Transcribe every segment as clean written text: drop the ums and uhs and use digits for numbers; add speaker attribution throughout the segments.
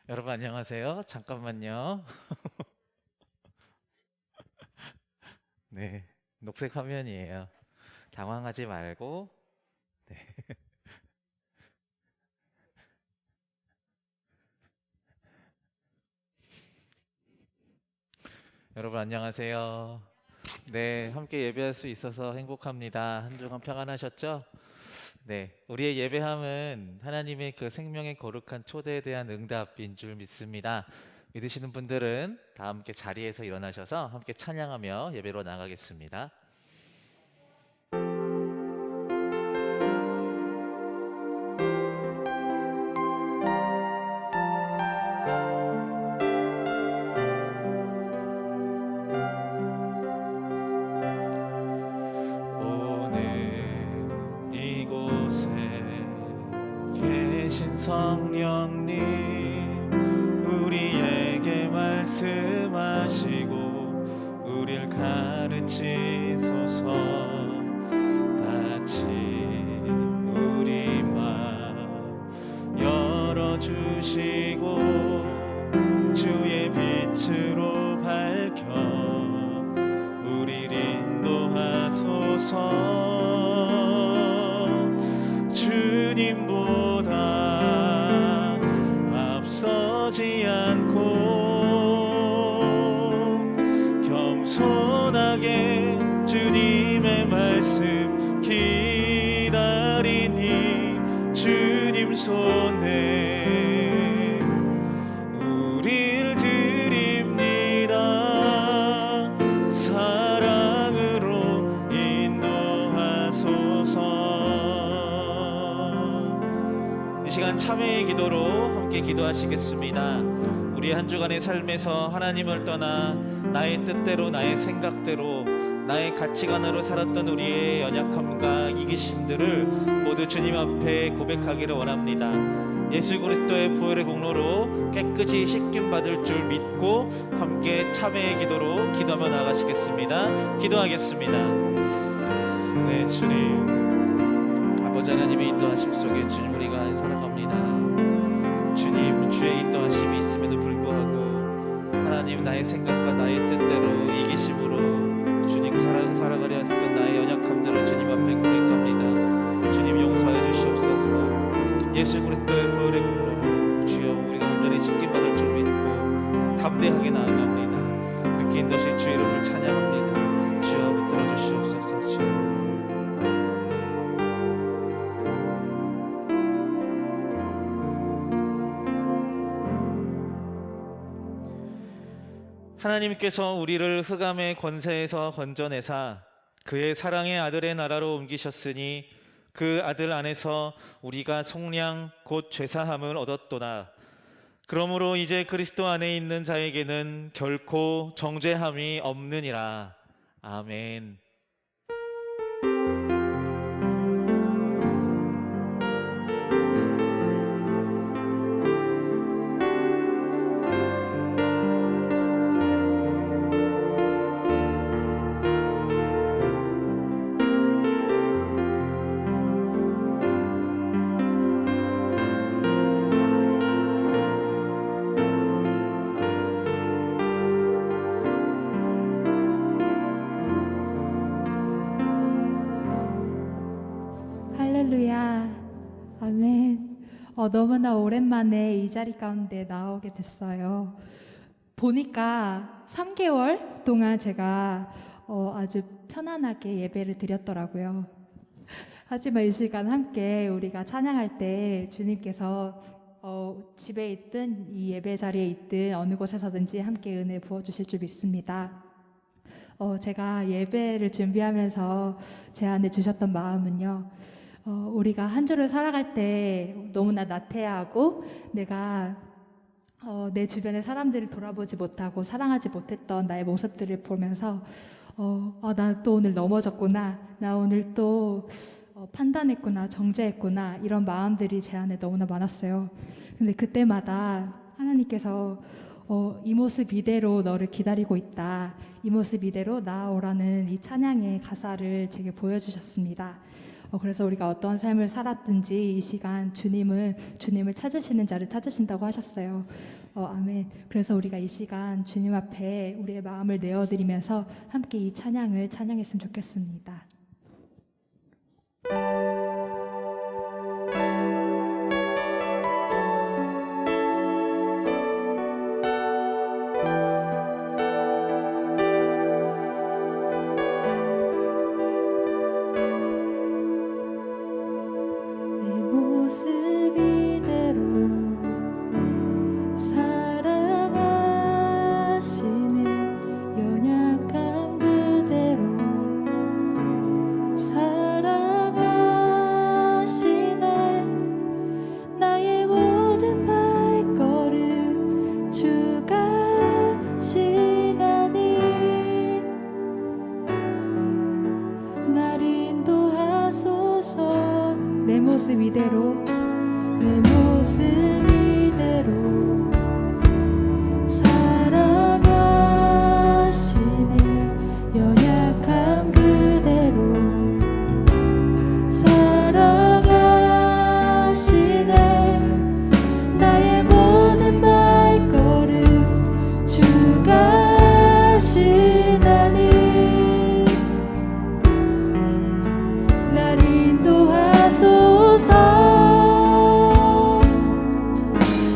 Speaker 1: 여러분 안녕하세요. 잠깐만요. 네, 녹색 화면이에요. 당황하지 말고, 네, 여러분 안녕하세요. 네, 함께 예배할 수 있어서 행복합니다. 한 주간 평안하셨죠? 네, 우리의 예배함은 하나님의 그 생명의 거룩한 초대에 대한 응답인 줄 믿습니다. 믿으시는 분들은 다 함께 자리에서 일어나셔서 함께 찬양하며 예배로 나가겠습니다. 계신 성령님 우리에게 말씀하시고 우리를 가르치소서. 닫힌 우리 마음 열어주시고 주의 빛으로 밝혀 우리를 인도하소서. 주님보다 앞서지 않고 겸손하게 주님의 말씀 기다리니 주님 손에 우릴 드립니다. 사랑으로 인도하소서. 이 시간 참회의 기도로 함께 기도하시겠습니다. 우리 한 주간의 삶에서 하나님을 떠나 나의 뜻대로 나의 생각대로 나의 가치관으로 살았던 우리의 연약함과 이기심들을 모두 주님 앞에 고백하기를 원합니다. 예수 그리스도의 보혈의 공로로 깨끗이 씻김 받을 줄 믿고 함께 참회의 기도로 기도하며 나가시겠습니다. 기도하겠습니다. 네, 주님, 아버지 하나님의 인도하심 속에 주님 우리가 살아갑니다. 주님, 주의 인도하심이 있음에도 불구하고 하나님, 나의 생각과 나의 뜻대로 이기심으로 주님 살아가려 했던 나의 연약함들을 주님 앞에 고백합니다. 주님, 용서하여 주시옵소서. 예수 그리스도의 보혈의 공로로 주여 우리가 온전히 씻김 받을 줄 믿고 담대하게 나아갑니다. 그렇게 인도하실 주의 이름을 찬양합니다. 주여 붙들어 주시옵소서. 주여. 하나님께서 우리를 흑암의 권세에서 건져내사 그의 사랑의 아들의 나라로 옮기셨으니 그 아들 안에서 우리가 속량 곧 죄사함을 얻었도다. 그러므로 이제 그리스도 안에 있는 자에게는 결코 정죄함이 없느니라. 아멘.
Speaker 2: 할렐루야. 아멘. 너무나 오랜만에 이 자리 가운데 나오게 됐어요. 보니까 3개월 동안 제가 아주 편안하게 예배를 드렸더라고요. 하지만 이 시간 함께 우리가 찬양할 때 주님께서 집에 있든 이 예배 자리에 있든 어느 곳에서든지 함께 은혜 부어주실 줄 믿습니다. 제가 예배를 준비하면서 제 안에 주셨던 마음은요, 우리가 한 주를 살아갈 때 너무나 나태하고 내가 내 주변의 사람들을 돌아보지 못하고 사랑하지 못했던 나의 모습들을 보면서 나 또 오늘 넘어졌구나, 나 오늘 또 판단했구나, 정죄했구나, 이런 마음들이 제 안에 너무나 많았어요. 근데 그때마다 하나님께서 이 모습 이대로 너를 기다리고 있다, 이 모습 이대로 나아오라는 이 찬양의 가사를 제게 보여주셨습니다. 그래서 우리가 어떤 삶을 살았든지 이 시간 주님을 찾으시는 자를 찾으신다고 하셨어요. 아멘. 그래서 우리가 이 시간 주님 앞에 우리의 마음을 내어드리면서 함께 이 찬양을 찬양했으면 좋겠습니다.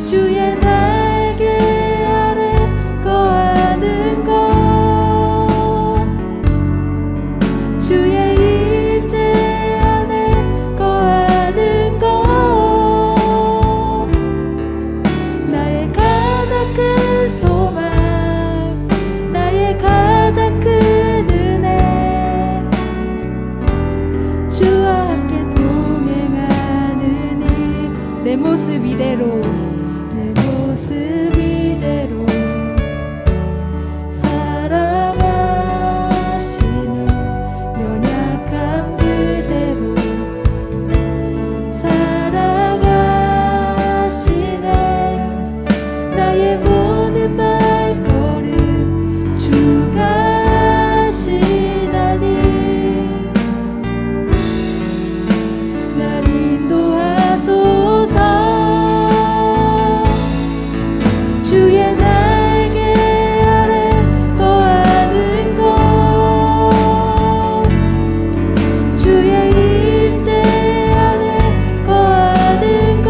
Speaker 2: 주의 날개 아래 거하는 것, 주의 임재 안에 거하는 것, 나의 가장 큰 소망, 나의 가장 큰 은혜, 주와 함께 동행하느니 내 모습 이대로, 내 모습 이대로 사랑하시네. 연약함 그대로 사랑하시네. 나의 모든 발걸음 주가 하시다니 날 인도하소서. 주의 날개 아래 거하는 것, 주의 임재 안에 거하는 것,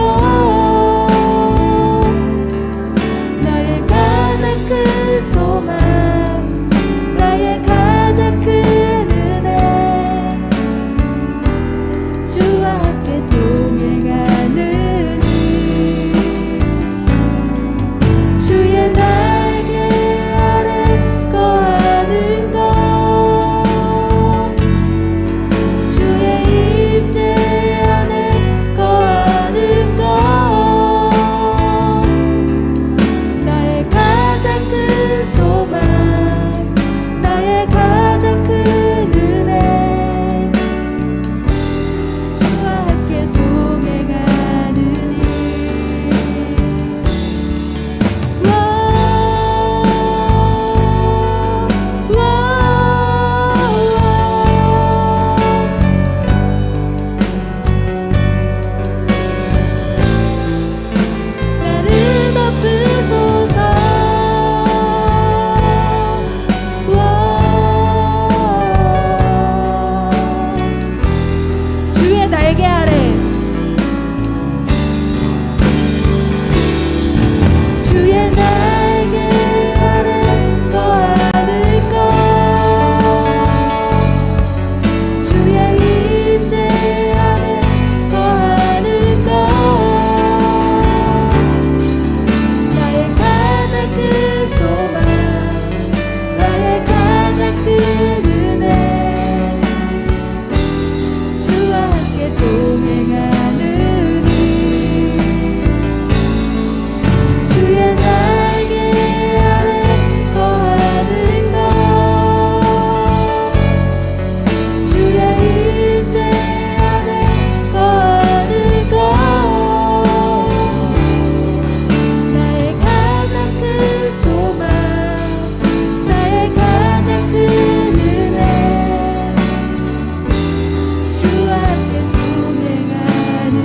Speaker 2: 나의 가장 큰 소망, 나의 가장 큰 은혜, 주와 함께 동행하느니 주의 날개 아래 거하는 것, 주의 임재 안에 거하는 것, 나의 가장 큰 소망, 나의 가장 큰 은혜, 주와 함께 동행하느니 나를 덮으소서. 주의 날개 아래, 주의 날개 아래 거하는 것, 주의 임재 안에 거하는 것, 나의 가장 큰 소망, 나의 가장 큰 은혜, 주와 함께 동행하느니 주의 날개 아래 거하는 것, 주의 임재 안에 거하는 것, 나의 가장 큰 소망, 나의 가장 큰 은혜, 주와 함께 동행하느니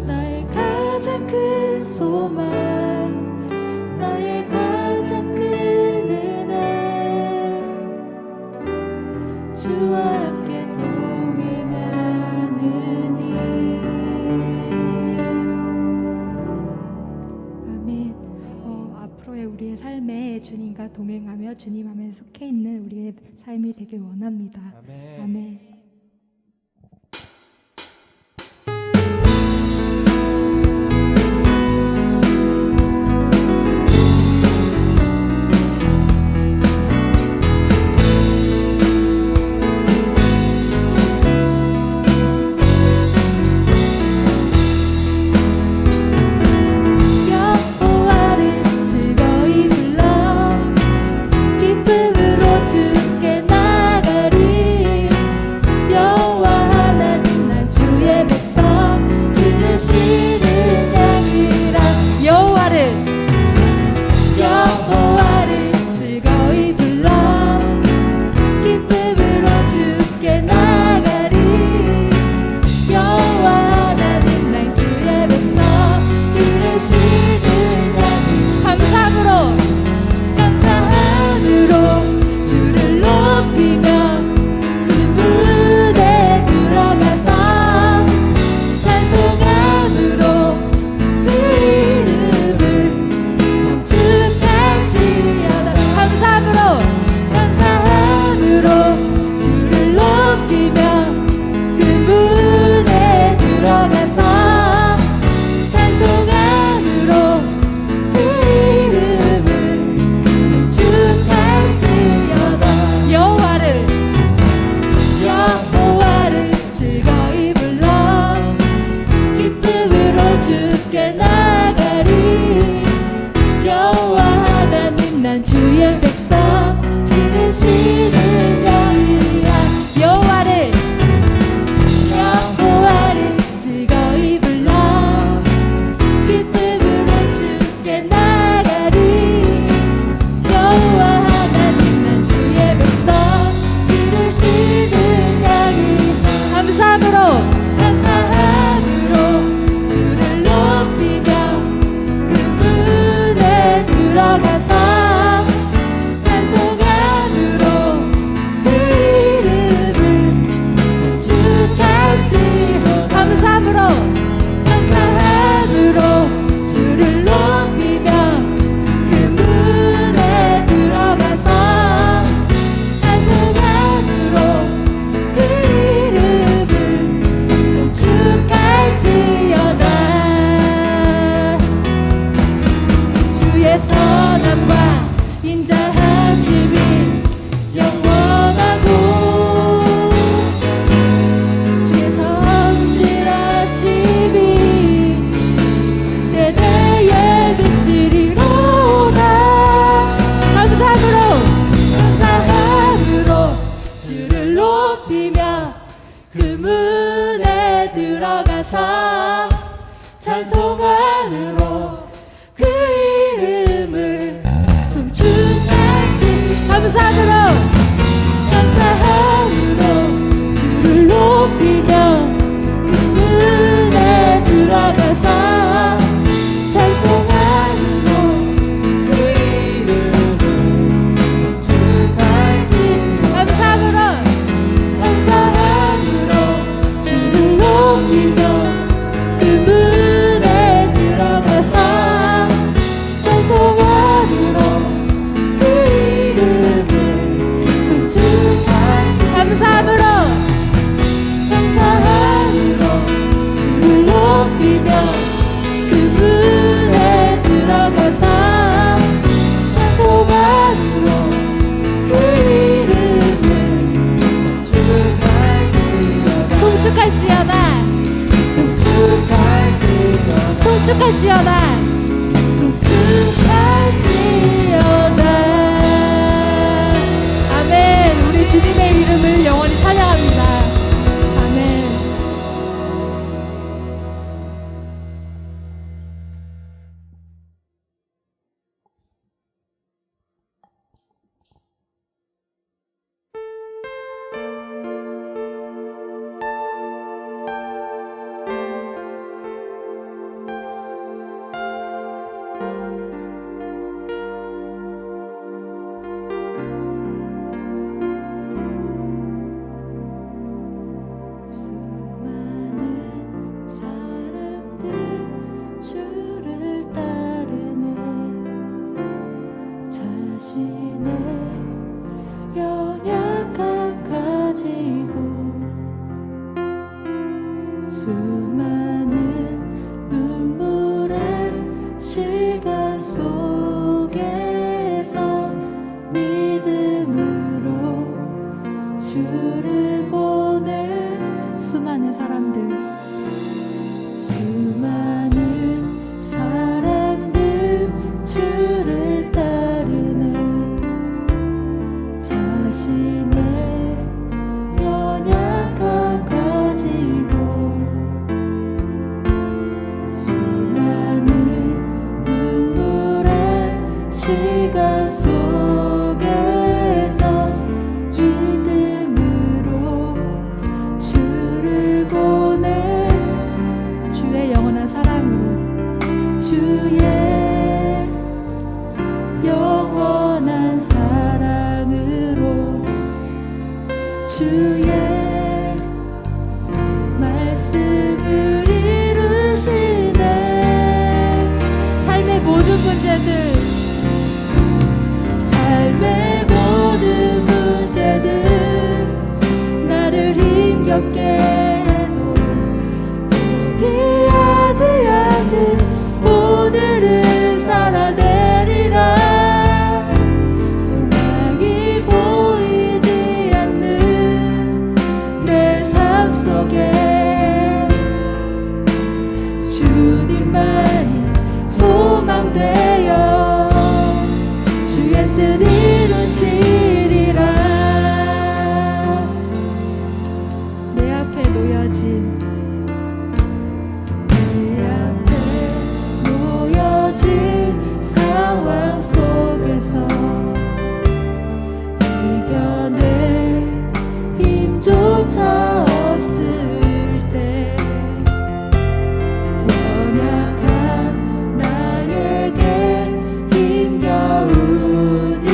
Speaker 2: 나의 가장 큰 소망, 나의 가장 큰 은혜, 주와 함께 동행하느니. 아멘. 앞으로의 우리의 삶에 주님과 동행하며 주님 안에 속해 있는 우리의 삶이 되길 원합니다.
Speaker 1: 아멘.
Speaker 2: 아멘. 여호와를 즐거이 불러 기쁨으로 주께 나가리. 찬송함으로 그 이름을 송축할지 감사함으로 주를 높이며 그 문에 들어가서 찬송함으로 그 이름을 송축할지 감사함으로 주를 높이며 그 문에 들어가서 찬송함으로 그 이름을 송축할지 감사함으로 주를 높이며 그 문에 들어가서 찬송함으로 그 이름을 송축할지어다 송축할지어다 아멘. 우리 주님의 이름을 영원히 찬양합니다. 아멘. 수많은 사람들 주를 따르네 자신의 연약함 가지고 수많은 눈물의 시간 속에서 믿음으로 주를 보는 수많은 사람들 주를 따르네 자신의 연약함 가지고 수많은 눈물의 시간 속에서 믿음으로 주를 보내 주의 영원한 사랑으로 주의 영원한 사랑으로 주의 말씀을 이루시네 삶의 모든 문제들 나를 힘겹게 해도 포기하지 않는 오늘을 살아내리라 소망이 보이지 않는 내 삶 속에 주님만이 소망되어 주의 뜻 이루시리라 내 앞에 놓여진 상황 속에서 이겨낼 힘조차 없을 때 연약한 나에게 힘겨운 일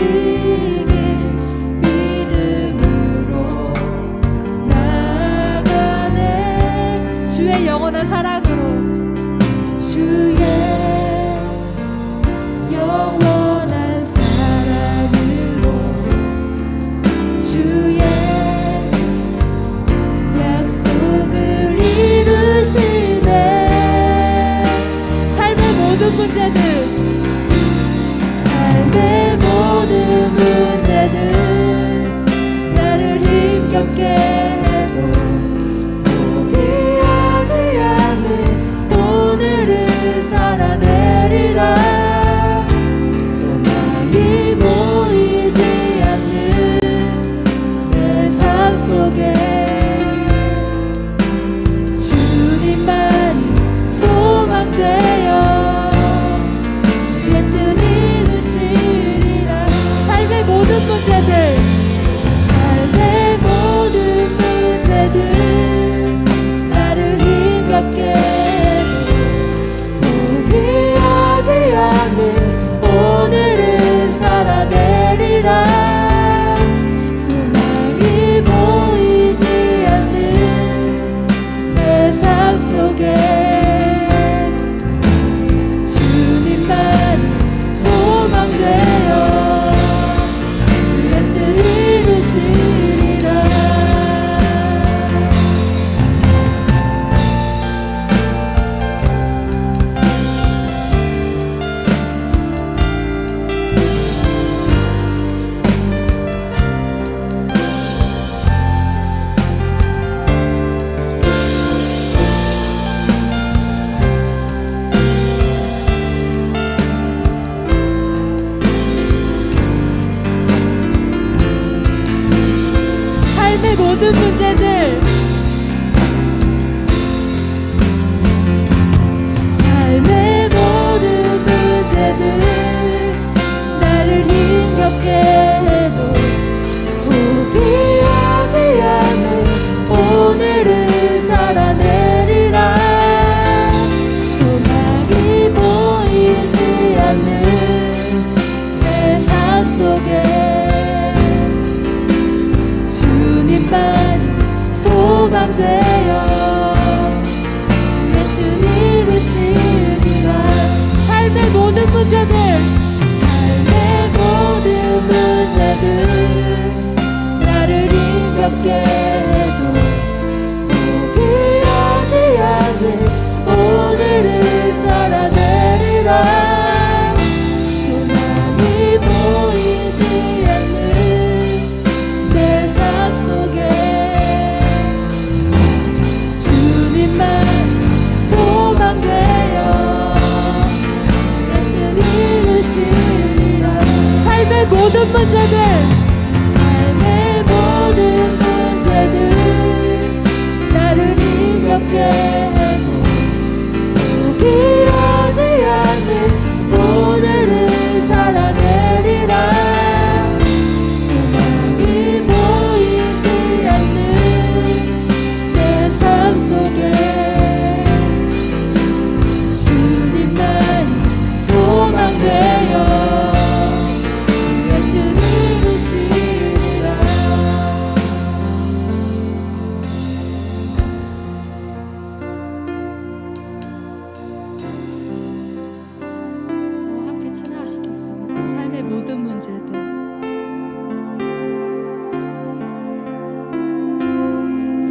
Speaker 2: 모든 문제들 삶의 모든 문제들 나를 힘겹게 해도 포기하지 않는 오늘을 살아내리라. 소망이 보이지 않는 내 삶 속에 주님만 소망되어 주의 뜻 이루시리라. 삶의 모든 문제들 나를 힘겹게 해도 포기하지 않는 오늘을 살아내리라. 소망이 보이지 않는 내 삶 속에 주님만 소망되어 주의 뜻 이루시리라. 삶의 모든 문제들 나를 힘겹게 해도 포기하지 않는 오늘을 살아내리라. 소망이 보이지 않는 내 삶 속에 주님만이 소망되어 모든 문제들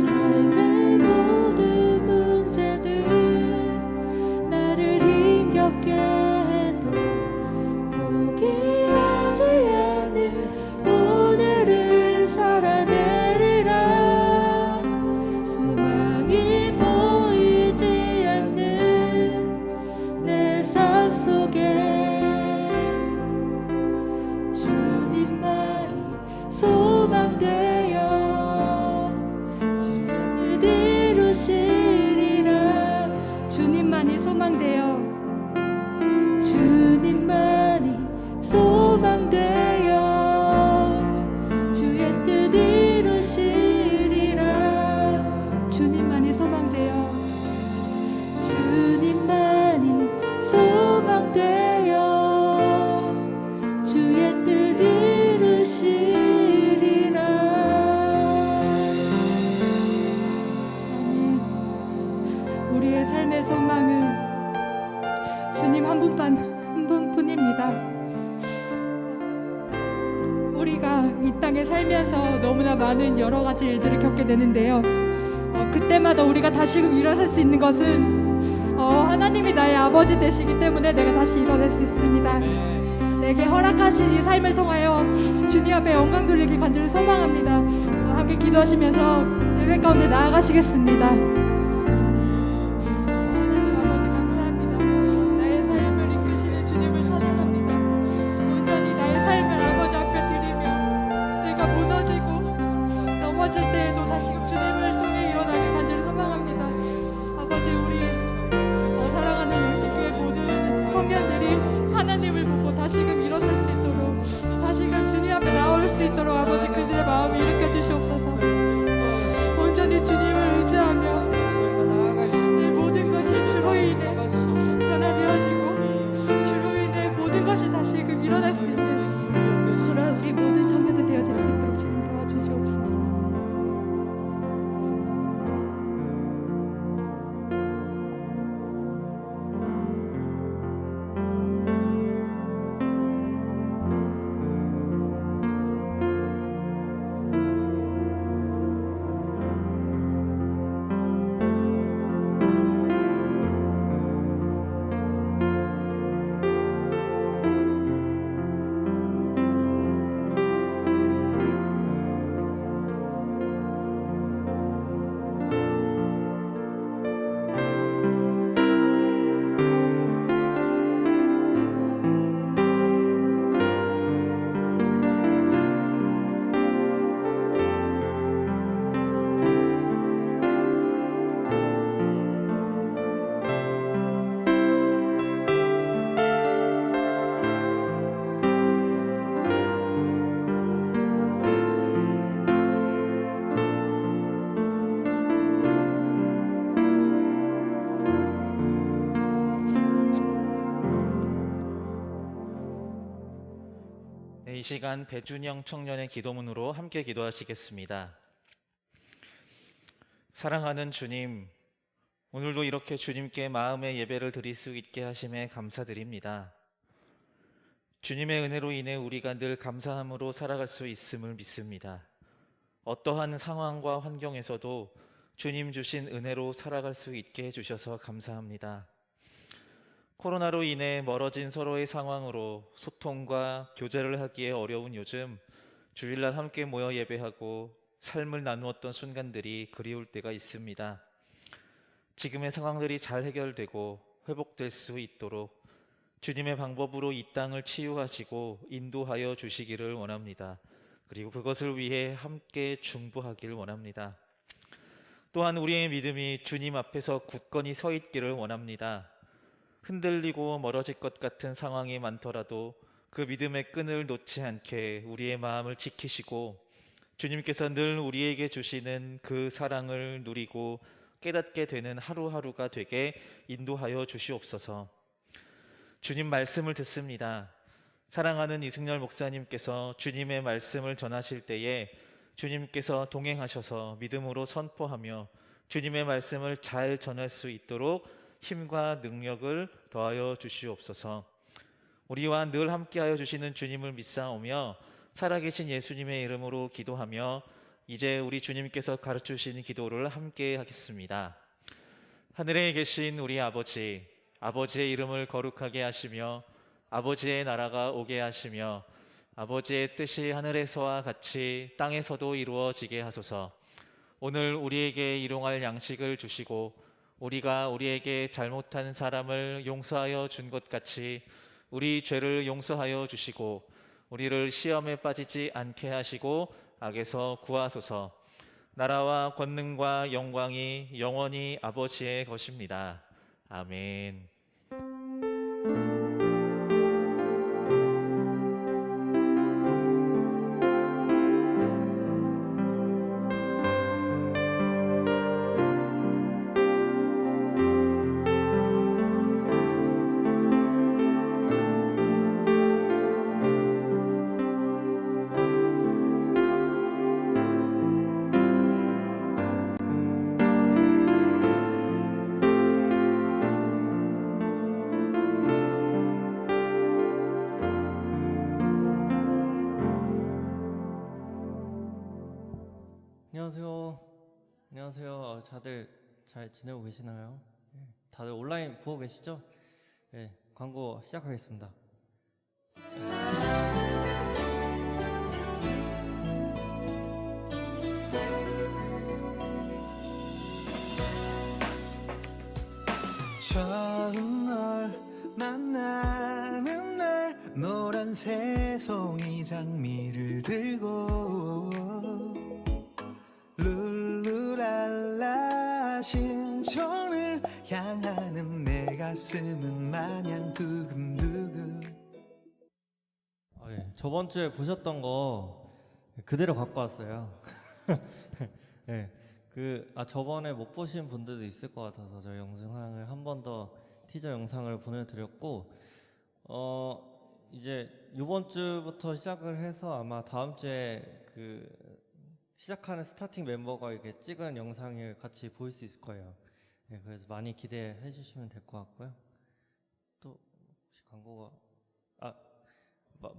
Speaker 2: 삶의 모든 문제들 나를 힘겹게 해도 포기하지 않는 오늘을 살아내리라. 소망이 보이지 않는 내 삶 속에 소망되어 주의 뜻 이루시리라. 주님만이 소망되어 주님만이 소망되어 주의 뜻 이루시리라. 주님만이 소망되어 주님만이 소망되어 주의 뜻 이루시리라. 우리의 삶의 소망은 주님 한 분뿐입니다. 우리가 이 땅에 살면서 너무나 많은 여러 가지 일들을 겪게 되는데요. 그때마다 우리가 다시금 일어설 수 있는 것은 하나님이 나의 아버지 되시기 때문에 내가 다시 일어날 수 있습니다. 내게 허락하신 이 삶을 통하여 주님 앞에 영광 돌리기 간절히 소망합니다. 함께 기도하시면서 예배 가운데 나아가시겠습니다. 하나님 아버지 감사합니다. 나의 삶을 이끄시는 주님을 찬양합니다. 온전히 나의 삶을 아버지 앞에 드리며 내가 무너지고 넘어질 때에도 다시금 주님을 통해 일어나길 간절히 소망합니다. 아버지 우리 사랑하는 예수교회 모든 청년들이 하나님을 보고 다시금 일어설 수 있도록 다시금 주님 앞에 나올 수 있도록 아버지 그들의 마음을 일으켜 주시옵소서. 온전히 주님을 의지하며 내 모든 것이 주로 인해 변화되어지고 주로 인해 모든 것이 다시금 일어날 수 있는 그런 우리 모든 청년들 되어질 수 있도록 주님 도와주시옵소서.
Speaker 1: 이 시간 배준영 청년의 기도문으로 함께 기도하시겠습니다. 사랑하는 주님, 오늘도 이렇게 주님께 마음의 예배를 드릴 수 있게 하심에 감사드립니다. 주님의 은혜로 인해 우리가 늘 감사함으로 살아갈 수 있음을 믿습니다. 어떠한 상황과 환경에서도 주님 주신 은혜로 살아갈 수 있게 해주셔서 감사합니다. 코로나로 인해 멀어진 서로의 상황으로 소통과 교제를 하기에 어려운 요즘, 주일날 함께 모여 예배하고 삶을 나누었던 순간들이 그리울 때가 있습니다. 지금의 상황들이 잘 해결되고 회복될 수 있도록 주님의 방법으로 이 땅을 치유하시고 인도하여 주시기를 원합니다. 그리고 그것을 위해 함께 중보하기를 원합니다. 또한 우리의 믿음이 주님 앞에서 굳건히 서 있기를 원합니다. 흔들리고 멀어질 것 같은 상황이 많더라도 그 믿음의 끈을 놓지 않게 우리의 마음을 지키시고 주님께서 늘 우리에게 주시는 그 사랑을 누리고 깨닫게 되는 하루하루가 되게 인도하여 주시옵소서. 주님 말씀을 듣습니다. 사랑하는 이승열 목사님께서 주님의 말씀을 전하실 때에 주님께서 동행하셔서 믿음으로 선포하며 주님의 말씀을 잘 전할 수 있도록 힘과 능력을 더하여 주시옵소서. 우리와 늘 함께하여 주시는 주님을 믿사오며 살아계신 예수님의 이름으로 기도하며 이제 우리 주님께서 가르치신 기도를 함께 하겠습니다. 하늘에 계신 우리 아버지, 아버지의 이름을 거룩하게 하시며 아버지의 나라가 오게 하시며 아버지의 뜻이 하늘에서와 같이 땅에서도 이루어지게 하소서. 오늘 우리에게 일용할 양식을 주시고 우리가 우리에게 잘못한 사람을 용서하여 준 것 같이 우리 죄를 용서하여 주시고 우리를 시험에 빠지지 않게 하시고 악에서 구하소서. 나라와 권능과 영광이 영원히 아버지의 것입니다. 아멘.
Speaker 3: 안녕하세요. 안녕하세요. 다들 잘 지내고 계시나요? 다들 온라인 보고 계시죠? 네, 광고 시작하겠습니다.
Speaker 4: 처음 널 만나는 날 노란 새송이 장미를 들고 룰루랄라 신촌을 향하는 내 가슴은 마냥 두근두근.
Speaker 3: 예, 저번 주에 보셨던 거 그대로 갖고 왔어요. 예, 저번에 못 보신 분들도 있을 것 같아서 저희 영상을 한 번 더 티저 영상을 보내드렸고, 이제 이번 주부터 시작을 해서 아마 다음 주에 시작하는 스타팅 멤버가 이렇게 찍은 영상을 같이 보일 수 있을 거예요. 예, 그래서 많이 기대해 주시면 될 것 같고요. 또 혹시 광고가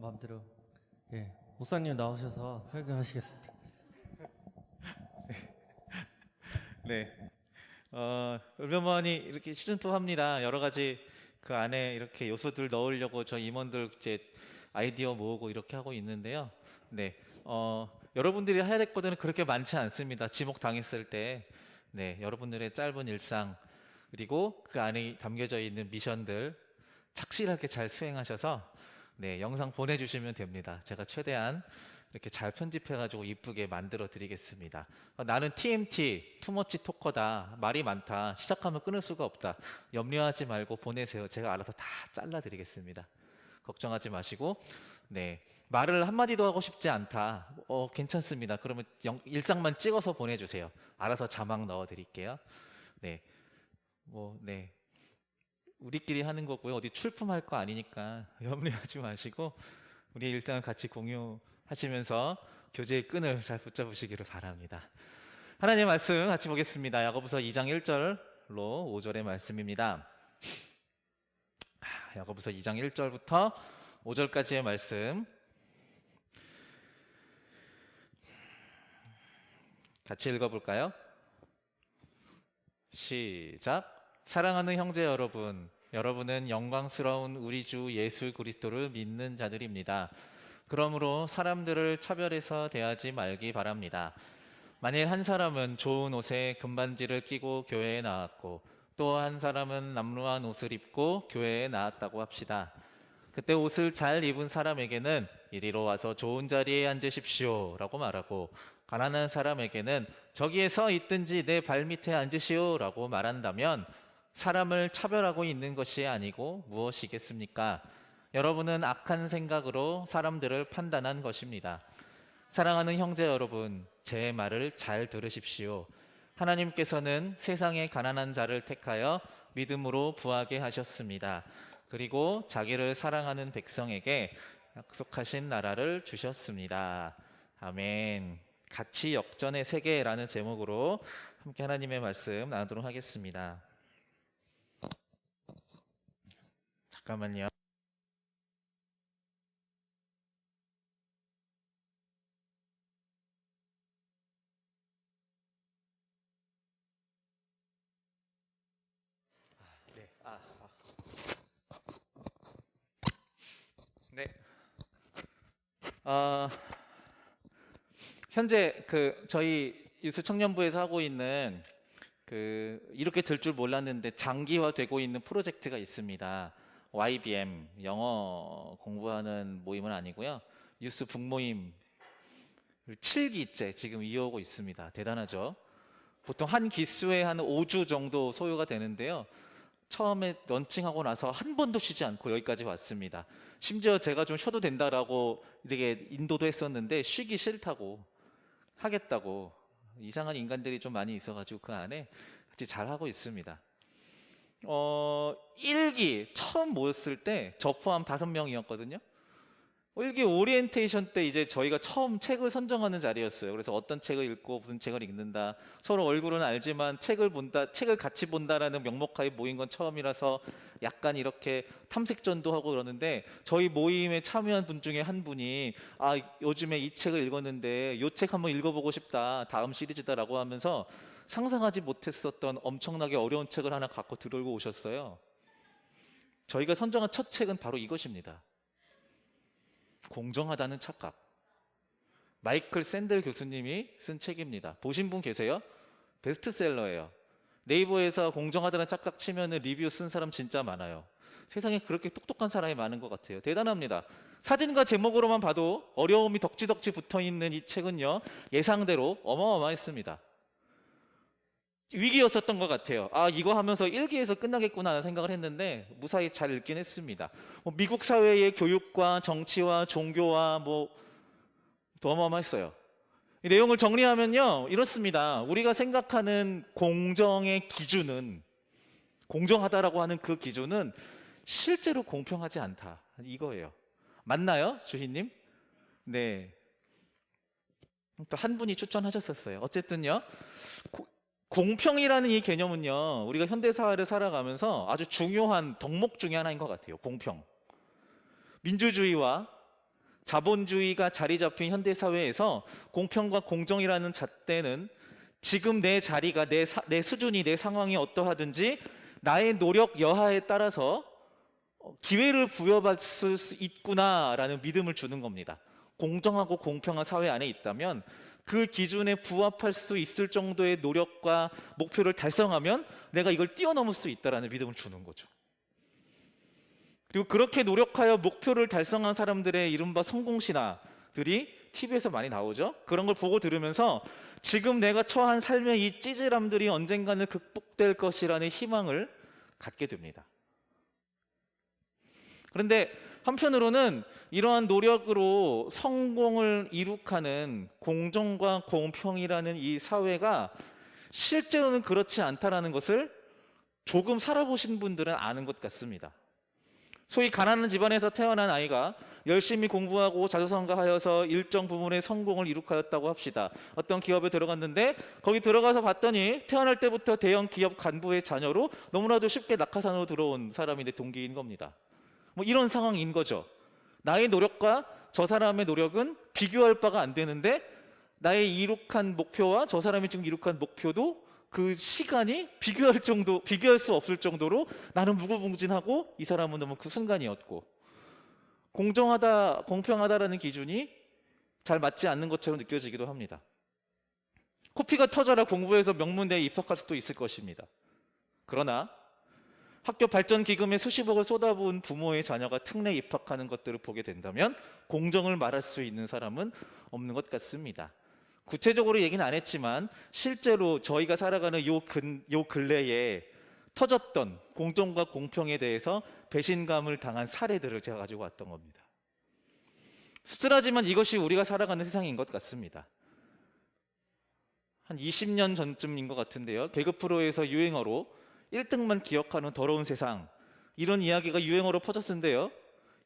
Speaker 3: 마음대로 예, 목사님 나오셔서 설교하시겠습니다.
Speaker 1: 네. 울면만이 이렇게 시즌2 합니다. 여러 가지 그 안에 이렇게 요소들 넣으려고 저희 임원들 이제 아이디어 모으고 이렇게 하고 있는데요. 네. 여러분들이 해야 될 것들은 그렇게 많지 않습니다. 지목 당했을 때. 네. 여러분들의 짧은 일상, 그리고 그 안에 담겨져 있는 미션들 착실하게 잘 수행하셔서 네, 영상 보내주시면 됩니다. 제가 최대한 이렇게 잘 편집해가지고 이쁘게 만들어 드리겠습니다. 나는 TMT, 투머치 토커다, 말이 많다, 시작하면 끊을 수가 없다, 염려하지 말고 보내세요. 제가 알아서 다 잘라 드리겠습니다. 걱정하지 마시고, 네, 말을 한마디도 하고 싶지 않다, 괜찮습니다. 그러면 일상만 찍어서 보내주세요. 알아서 자막 넣어 드릴게요. 네, 네, 우리끼리 하는 거고요. 어디 출품할 거 아니니까 염려하지 마시고, 우리의 일상을 같이 공유하시면서 교제의 끈을 잘 붙잡으시기를 바랍니다. 하나님의 말씀 같이 보겠습니다. 야고보서 2장 1절로 5절의 말씀입니다. 야고보서 2장 1절부터 5절까지의 말씀 같이 읽어볼까요? 시작. 사랑하는 형제 여러분, 여러분은 영광스러운 우리 주 예수 그리스도를 믿는 자들입니다. 그러므로 사람들을 차별해서 대하지 말기 바랍니다. 만일 한 사람은 좋은 옷에 금반지를 끼고 교회에 나왔고 또 한 사람은 남루한 옷을 입고 교회에 나왔다고 합시다. 그때 옷을 잘 입은 사람에게는 이리로 와서 좋은 자리에 앉으십시오 라고 말하고, 가난한 사람에게는 저기에 서 있든지 내 발밑에 앉으시오 라고 말한다면 사람을 차별하고 있는 것이 아니고 무엇이겠습니까? 여러분은 악한 생각으로 사람들을 판단한 것입니다. 사랑하는 형제 여러분, 제 말을 잘 들으십시오. 하나님께서는 세상의 가난한 자를 택하여 믿음으로 부하게 하셨습니다. 그리고 자기를 사랑하는 백성에게 약속하신 나라를 주셨습니다. 아멘. 가치 역전의 세계라는 제목으로 함께 하나님의 말씀 나누도록 하겠습니다. 잠깐만요. 네. 현재 저희 유스 청년부에서 하고 있는 이렇게 될 줄 몰랐는데 장기화되고 있는 프로젝트가 있습니다. YBM 영어 공부하는 모임은 아니고요. 유스 북모임 7기째 지금 이어오고 있습니다. 대단하죠? 보통 한 기수에 한 5주 정도 소요가 되는데요. 처음에 런칭하고 나서 한 번도 쉬지 않고 여기까지 왔습니다. 심지어 제가 좀 쉬어도 된다라고 이렇게 인도도 했었는데 쉬기 싫다고 하겠다고, 이상한 인간들이 좀 많이 있어가지고 그 안에 같이 잘하고 있습니다. 1기 처음 모였을 때 저 포함 5명이었거든요. 1기 오리엔테이션 때 이제 저희가 처음 책을 선정하는 자리였어요. 그래서 어떤 책을 읽고 무슨 책을 읽는다, 서로 얼굴은 알지만 책을 같이 본다라는 명목하에 모인 건 처음이라서 약간 이렇게 탐색전도 하고 그러는데, 저희 모임에 참여한 분 중에 한 분이 요즘에 이 책을 읽었는데 이 책 한번 읽어보고 싶다, 다음 시리즈다라고 하면서 상상하지 못했었던 엄청나게 어려운 책을 하나 갖고 들어오고 오셨어요. 저희가 선정한 첫 책은 바로 이것입니다. 공정하다는 착각. 마이클 샌델 교수님이 쓴 책입니다. 보신 분 계세요? 베스트셀러예요. 네이버에서 공정하다는 착각 치면은 리뷰 쓴 사람 진짜 많아요. 세상에 그렇게 똑똑한 사람이 많은 것 같아요. 대단합니다. 사진과 제목으로만 봐도 어려움이 덕지덕지 붙어있는 이 책은요, 예상대로 어마어마했습니다. 위기였었던 것 같아요. 이거 하면서 1기에서 끝나겠구나 하는 생각을 했는데 무사히 잘 읽긴 했습니다. 미국 사회의 교육과 정치와 종교와 더 어마어마했어요. 이 내용을 정리하면요, 이렇습니다. 우리가 생각하는 공정의 기준은, 공정하다라고 하는 그 기준은 실제로 공평하지 않다, 이거예요. 맞나요, 주희님? 네. 또 한 분이 추천하셨었어요. 어쨌든요, 공평이라는 이 개념은요, 우리가 현대사회를 살아가면서 아주 중요한 덕목 중에 하나인 것 같아요. 공평. 민주주의와 자본주의가 자리 잡힌 현대사회에서 공평과 공정이라는 잣대는 지금 내 자리가, 내 수준이, 내 상황이 어떠하든지 나의 노력 여하에 따라서 기회를 부여받을 수 있구나라는 믿음을 주는 겁니다. 공정하고 공평한 사회 안에 있다면 그 기준에 부합할 수 있을 정도의 노력과 목표를 달성하면 내가 이걸 뛰어넘을 수 있다라는 믿음을 주는 거죠. 그리고 그렇게 노력하여 목표를 달성한 사람들의 이른바 성공신화들이 TV에서 많이 나오죠. 그런 걸 보고 들으면서 지금 내가 처한 삶의 이 찌질함들이 언젠가는 극복될 것이라는 희망을 갖게 됩니다. 그런데 한편으로는 이러한 노력으로 성공을 이룩하는 공정과 공평이라는 이 사회가 실제로는 그렇지 않다라는 것을 조금 살아보신 분들은 아는 것 같습니다. 소위 가난한 집안에서 태어난 아이가 열심히 공부하고 자수성가하여서 일정 부분의 성공을 이룩하였다고 합시다. 어떤 기업에 들어갔는데 거기 들어가서 봤더니 태어날 때부터 대형 기업 간부의 자녀로 너무나도 쉽게 낙하산으로 들어온 사람인데 동기인 겁니다. 뭐 이런 상황인 거죠. 나의 노력과 저 사람의 노력은 비교할 바가 안 되는데 나의 이룩한 목표와 저 사람이 지금 이룩한 목표도 그 시간이 비교할 수 없을 정도로 나는 무궁무진하고 이 사람은 너무 그 순간이었고, 공정하다, 공평하다라는 기준이 잘 맞지 않는 것처럼 느껴지기도 합니다. 코피가 터져라 공부해서 명문대에 입학할 수도 있을 것입니다. 그러나 학교 발전 기금에 수십억을 쏟아부은 부모의 자녀가 특례 입학하는 것들을 보게 된다면 공정을 말할 수 있는 사람은 없는 것 같습니다. 구체적으로 얘기는 안 했지만 실제로 저희가 살아가는 요 근래에 터졌던 공정과 공평에 대해서 배신감을 당한 사례들을 제가 가지고 왔던 겁니다. 씁쓸하지만 이것이 우리가 살아가는 세상인 것 같습니다. 한 20년 전쯤인 것 같은데요. 개그 프로에서 유행어로 1등만 기억하는 더러운 세상, 이런 이야기가 유행어로 퍼졌는데요.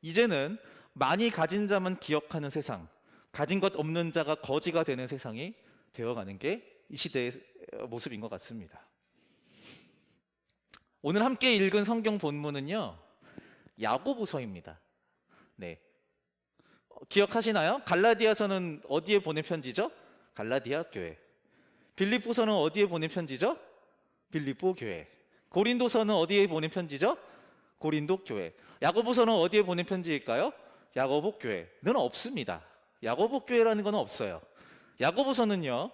Speaker 1: 이제는 많이 가진 자만 기억하는 세상, 가진 것 없는 자가 거지가 되는 세상이 되어가는 게 이 시대의 모습인 것 같습니다. 오늘 함께 읽은 성경 본문은요, 야고보서입니다. 네, 기억하시나요? 갈라디아서는 어디에 보낸 편지죠? 갈라디아 교회. 빌립보서는 어디에 보낸 편지죠? 빌립보 교회. 고린도서는 어디에 보낸 편지죠? 고린도 교회. 야고보서는 어디에 보낸 편지일까요? 야고보 교회는 없습니다. 야고보 교회라는 건 없어요. 야고보서는요,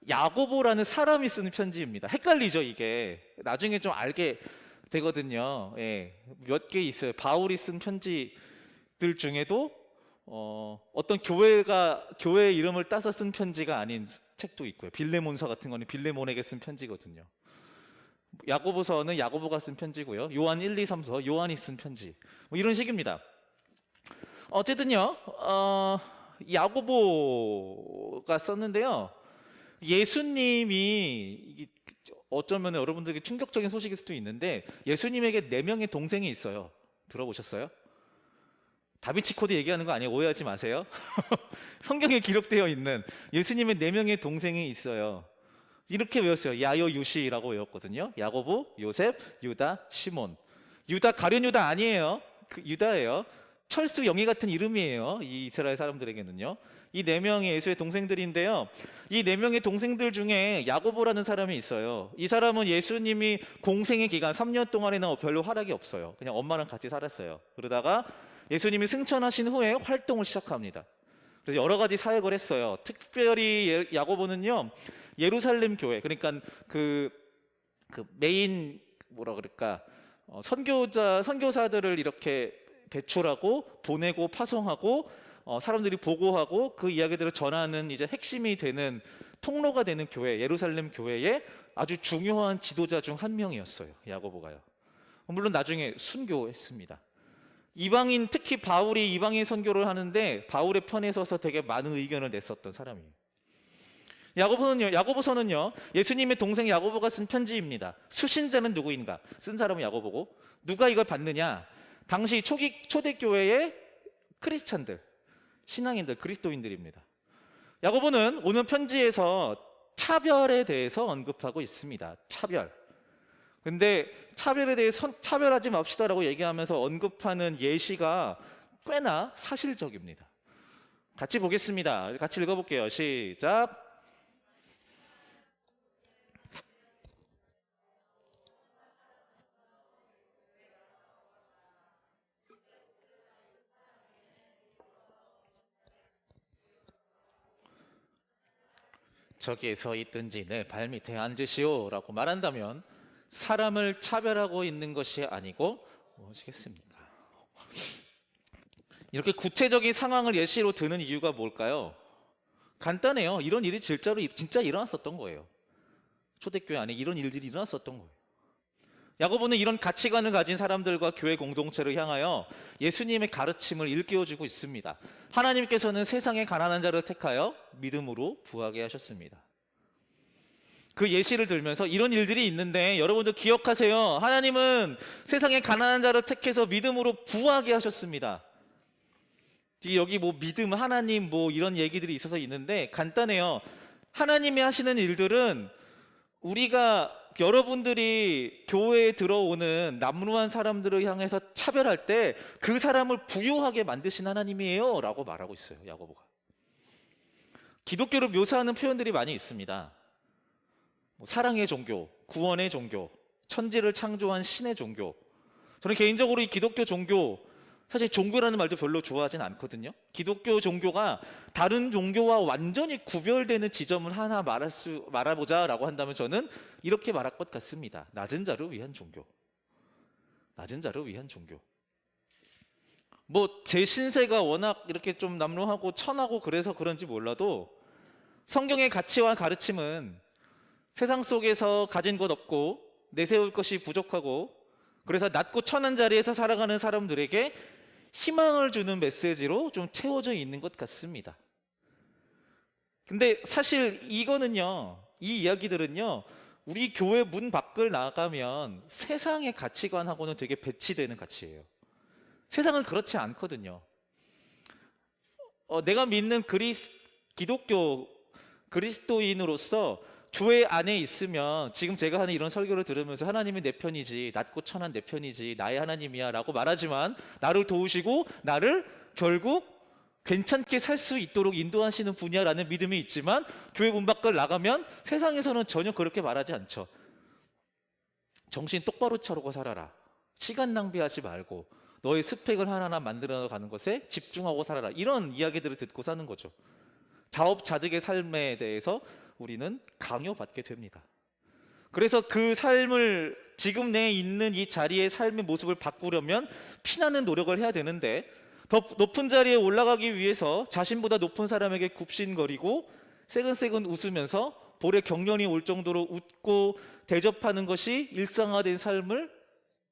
Speaker 1: 야고보라는 사람이 쓰는 편지입니다. 헷갈리죠, 이게. 나중에 좀 알게 되거든요. 예, 몇 개 있어요. 바울이 쓴 편지들 중에도 어떤 교회 이름을 따서 쓴 편지가 아닌 책도 있고요. 빌레몬서 같은 거는 빌레몬에게 쓴 편지거든요. 야고보서는 야고보가 쓴 편지고요. 요한 1, 2, 3서 요한이 쓴 편지. 뭐 이런 식입니다. 어쨌든요, 야고보가 썼는데요. 예수님이, 어쩌면 여러분들에게 충격적인 소식일 수도 있는데, 예수님에게 4명의 동생이 있어요. 들어보셨어요? 다비치 코드 얘기하는 거 아니에요? 오해하지 마세요. 성경에 기록되어 있는 예수님의 4명의 동생이 있어요. 이렇게 외웠어요. 야요 유시라고 외웠거든요. 야고보, 요셉, 유다, 시몬. 유다 가룟 유다 아니에요. 그 유다예요. 철수 영희 같은 이름이에요. 이 이스라엘 사람들에게는요. 이 4명이 예수의 동생들인데요. 이 4명의 동생들 중에 야고보라는 사람이 있어요. 이 사람은 예수님이 공생의 기간 3년 동안에는 별로 활약이 없어요. 그냥 엄마랑 같이 살았어요. 그러다가 예수님이 승천하신 후에 활동을 시작합니다. 그래서 여러 가지 사역을 했어요. 특별히 야고보는요, 예루살렘 교회, 그러니까 그 메인 뭐라 그럴까, 선교사들을 이렇게 배출하고 보내고 파송하고 사람들이 보고하고 그 이야기들을 전하는 이제 핵심이 되는 통로가 되는 교회, 예루살렘 교회의 아주 중요한 지도자 중 한 명이었어요. 야고보가요. 물론 나중에 순교했습니다. 이방인, 특히 바울이 이방인 선교를 하는데 바울의 편에 서서 되게 많은 의견을 냈었던 사람이에요. 야고보서는요, 예수님의 동생 야고보가 쓴 편지입니다. 수신자는 누구인가? 쓴 사람은 야고보고, 누가 이걸 받느냐? 당시 초대교회의 크리스찬들, 신앙인들, 그리스도인들입니다. 야고보는 오늘 편지에서 차별에 대해서 언급하고 있습니다. 차별. 근데 차별에 대해 차별하지 맙시다라고 얘기하면서 언급하는 예시가 꽤나 사실적입니다. 같이 보겠습니다. 같이 읽어볼게요. 시작. 저기에 서 있든지 내 발밑에 앉으시오라고 말한다면 사람을 차별하고 있는 것이 아니고 무엇이겠습니까? 이렇게 구체적인 상황을 예시로 드는 이유가 뭘까요? 간단해요. 이런 일이 진짜 일어났었던 거예요. 초대교회 안에 이런 일들이 일어났었던 거예요. 야고보는 이런 가치관을 가진 사람들과 교회 공동체를 향하여 예수님의 가르침을 일깨워주고 있습니다. 하나님께서는 세상의 가난한 자를 택하여 믿음으로 부하게 하셨습니다. 그 예시를 들면서 이런 일들이 있는데 여러분들 기억하세요. 하나님은 세상에 가난한 자를 택해서 믿음으로 부하게 하셨습니다. 여기 뭐 믿음, 하나님 뭐 이런 얘기들이 있어서 있는데 간단해요. 하나님이 하시는 일들은 우리가 여러분들이 교회에 들어오는 남루한 사람들을 향해서 차별할 때 그 사람을 부유하게 만드신 하나님이에요 라고 말하고 있어요. 야고보가. 기독교를 묘사하는 표현들이 많이 있습니다. 사랑의 종교, 구원의 종교, 천지를 창조한 신의 종교. 저는 개인적으로 이 기독교 종교, 사실 종교라는 말도 별로 좋아하진 않거든요. 기독교 종교가 다른 종교와 완전히 구별되는 지점을 하나 말해보자라고 한다면 저는 이렇게 말할 것 같습니다. 낮은 자를 위한 종교. 낮은 자를 위한 종교. 뭐 제 신세가 워낙 이렇게 좀 남루하고 천하고 그래서 그런지 몰라도 성경의 가치와 가르침은 세상 속에서 가진 것 없고 내세울 것이 부족하고 그래서 낮고 천한 자리에서 살아가는 사람들에게 희망을 주는 메시지로 좀 채워져 있는 것 같습니다. 근데 사실 이거는요, 이 이야기들은요, 우리 교회 문 밖을 나가면 세상의 가치관하고는 되게 배치되는 가치예요. 세상은 그렇지 않거든요. 내가 믿는 기독교 그리스도인으로서 교회 안에 있으면 지금 제가 하는 이런 설교를 들으면서 하나님이 내 편이지, 낮고 천한 내 편이지, 나의 하나님이야 라고 말하지만 나를 도우시고 나를 결국 괜찮게 살 수 있도록 인도하시는 분이야라는 믿음이 있지만 교회 문 밖을 나가면 세상에서는 전혀 그렇게 말하지 않죠. 정신 똑바로 차리고 살아라. 시간 낭비하지 말고 너의 스펙을 하나하나 만들어 가는 것에 집중하고 살아라. 이런 이야기들을 듣고 사는 거죠. 자업자득의 삶에 대해서 우리는 강요받게 됩니다. 그래서 그 삶을 지금 내 있는 이 자리의 삶의 모습을 바꾸려면 피나는 노력을 해야 되는데 더 높은 자리에 올라가기 위해서 자신보다 높은 사람에게 굽신거리고 새근새근 웃으면서 볼에 경련이 올 정도로 웃고 대접하는 것이 일상화된 삶을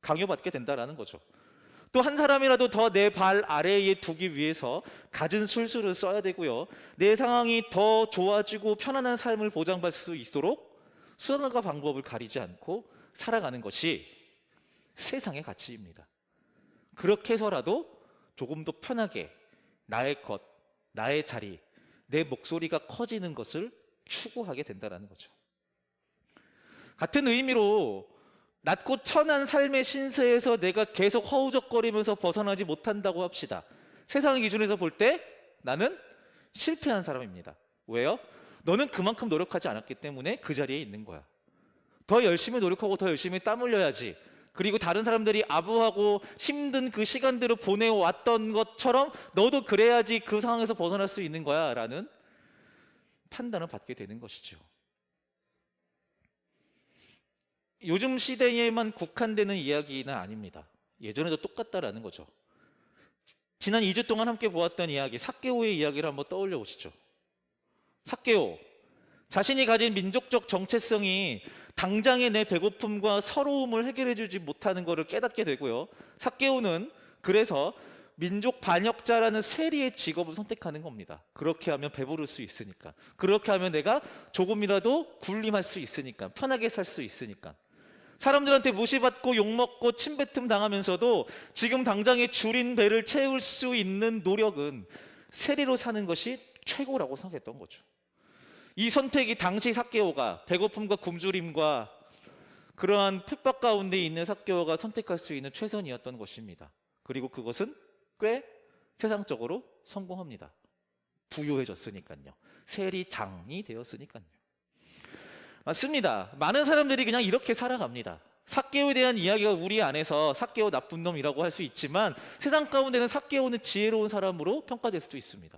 Speaker 1: 강요받게 된다는 거죠. 또 한 사람이라도 더 내 발 아래에 두기 위해서 갖은 술수를 써야 되고요. 내 상황이 더 좋아지고 편안한 삶을 보장받을 수 있도록 수단과 방법을 가리지 않고 살아가는 것이 세상의 가치입니다. 그렇게 해서라도 조금 더 편하게 나의 것, 나의 자리, 내 목소리가 커지는 것을 추구하게 된다는 거죠. 같은 의미로 낮고 천한 삶의 신세에서 내가 계속 허우적거리면서 벗어나지 못한다고 합시다. 세상의 기준에서 볼 때 나는 실패한 사람입니다. 왜요? 너는 그만큼 노력하지 않았기 때문에 그 자리에 있는 거야. 더 열심히 노력하고 더 열심히 땀 흘려야지. 그리고 다른 사람들이 아부하고 힘든 그 시간들을 보내왔던 것처럼 너도 그래야지 그 상황에서 벗어날 수 있는 거야 라는 판단을 받게 되는 것이죠. 요즘 시대에만 국한되는 이야기는 아닙니다. 예전에도 똑같다라는 거죠. 지난 2주 동안 함께 보았던 이야기, 삭개오의 이야기를 한번 떠올려 보시죠. 삭개오, 자신이 가진 민족적 정체성이 당장의 내 배고픔과 서러움을 해결해 주지 못하는 것을 깨닫게 되고요. 삭개오는 그래서 민족 반역자라는 세리의 직업을 선택하는 겁니다. 그렇게 하면 배부를 수 있으니까, 그렇게 하면 내가 조금이라도 군림할 수 있으니까, 편하게 살 수 있으니까. 사람들한테 무시받고 욕먹고 침뱉음 당하면서도 지금 당장에 줄인 배를 채울 수 있는 노력은 세리로 사는 것이 최고라고 생각했던 거죠. 이 선택이 당시 삭개오가 배고픔과 굶주림과 그러한 핍박 가운데 있는 삭개오가 선택할 수 있는 최선이었던 것입니다. 그리고 그것은 꽤 세상적으로 성공합니다. 부유해졌으니까요. 세리장이 되었으니까요. 맞습니다. 많은 사람들이 그냥 이렇게 살아갑니다. 삭개오에 대한 이야기가 우리 안에서 삭개오 나쁜 놈이라고 할 수 있지만 세상 가운데는 삭개오는 지혜로운 사람으로 평가될 수도 있습니다.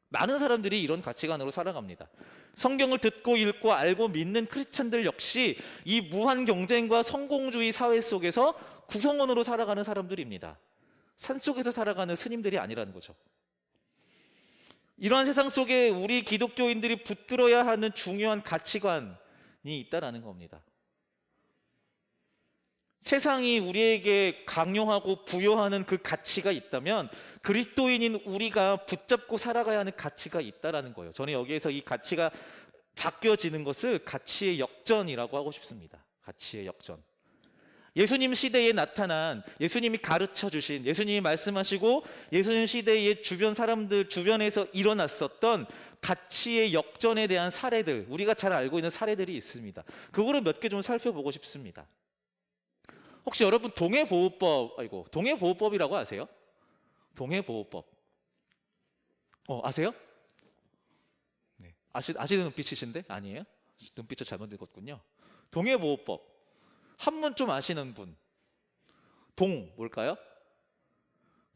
Speaker 1: 많은 사람들이 이런 가치관으로 살아갑니다. 성경을 듣고 읽고 알고 믿는 크리스찬들 역시 이 무한 경쟁과 성공주의 사회 속에서 구성원으로 살아가는 사람들입니다. 산속에서 살아가는 스님들이 아니라는 거죠. 이러한 세상 속에 우리 기독교인들이 붙들어야 하는 중요한 가치관이 있다는 겁니다. 세상이 우리에게 강요하고 부여하는 그 가치가 있다면 그리스도인인 우리가 붙잡고 살아가야 하는 가치가 있다는 거예요. 저는 여기에서 이 가치가 바뀌어지는 것을 가치의 역전이라고 하고 싶습니다. 가치의 역전. 예수님 시대에 나타난, 예수님이 가르쳐 주신, 예수님이 말씀하시고 예수님 시대의 주변 사람들 주변에서 일어났었던 가치의 역전에 대한 사례들, 우리가 잘 알고 있는 사례들이 있습니다. 그거를 몇 개 좀 살펴보고 싶습니다. 혹시 여러분 동해보호법이라고 아세요? 동해보호법. 아세요? 네. 아시는 눈빛이신데? 아니에요? 눈빛을 잘못 읽었군요. 동해보호법. 한문 좀 아시는 분. 동 뭘까요?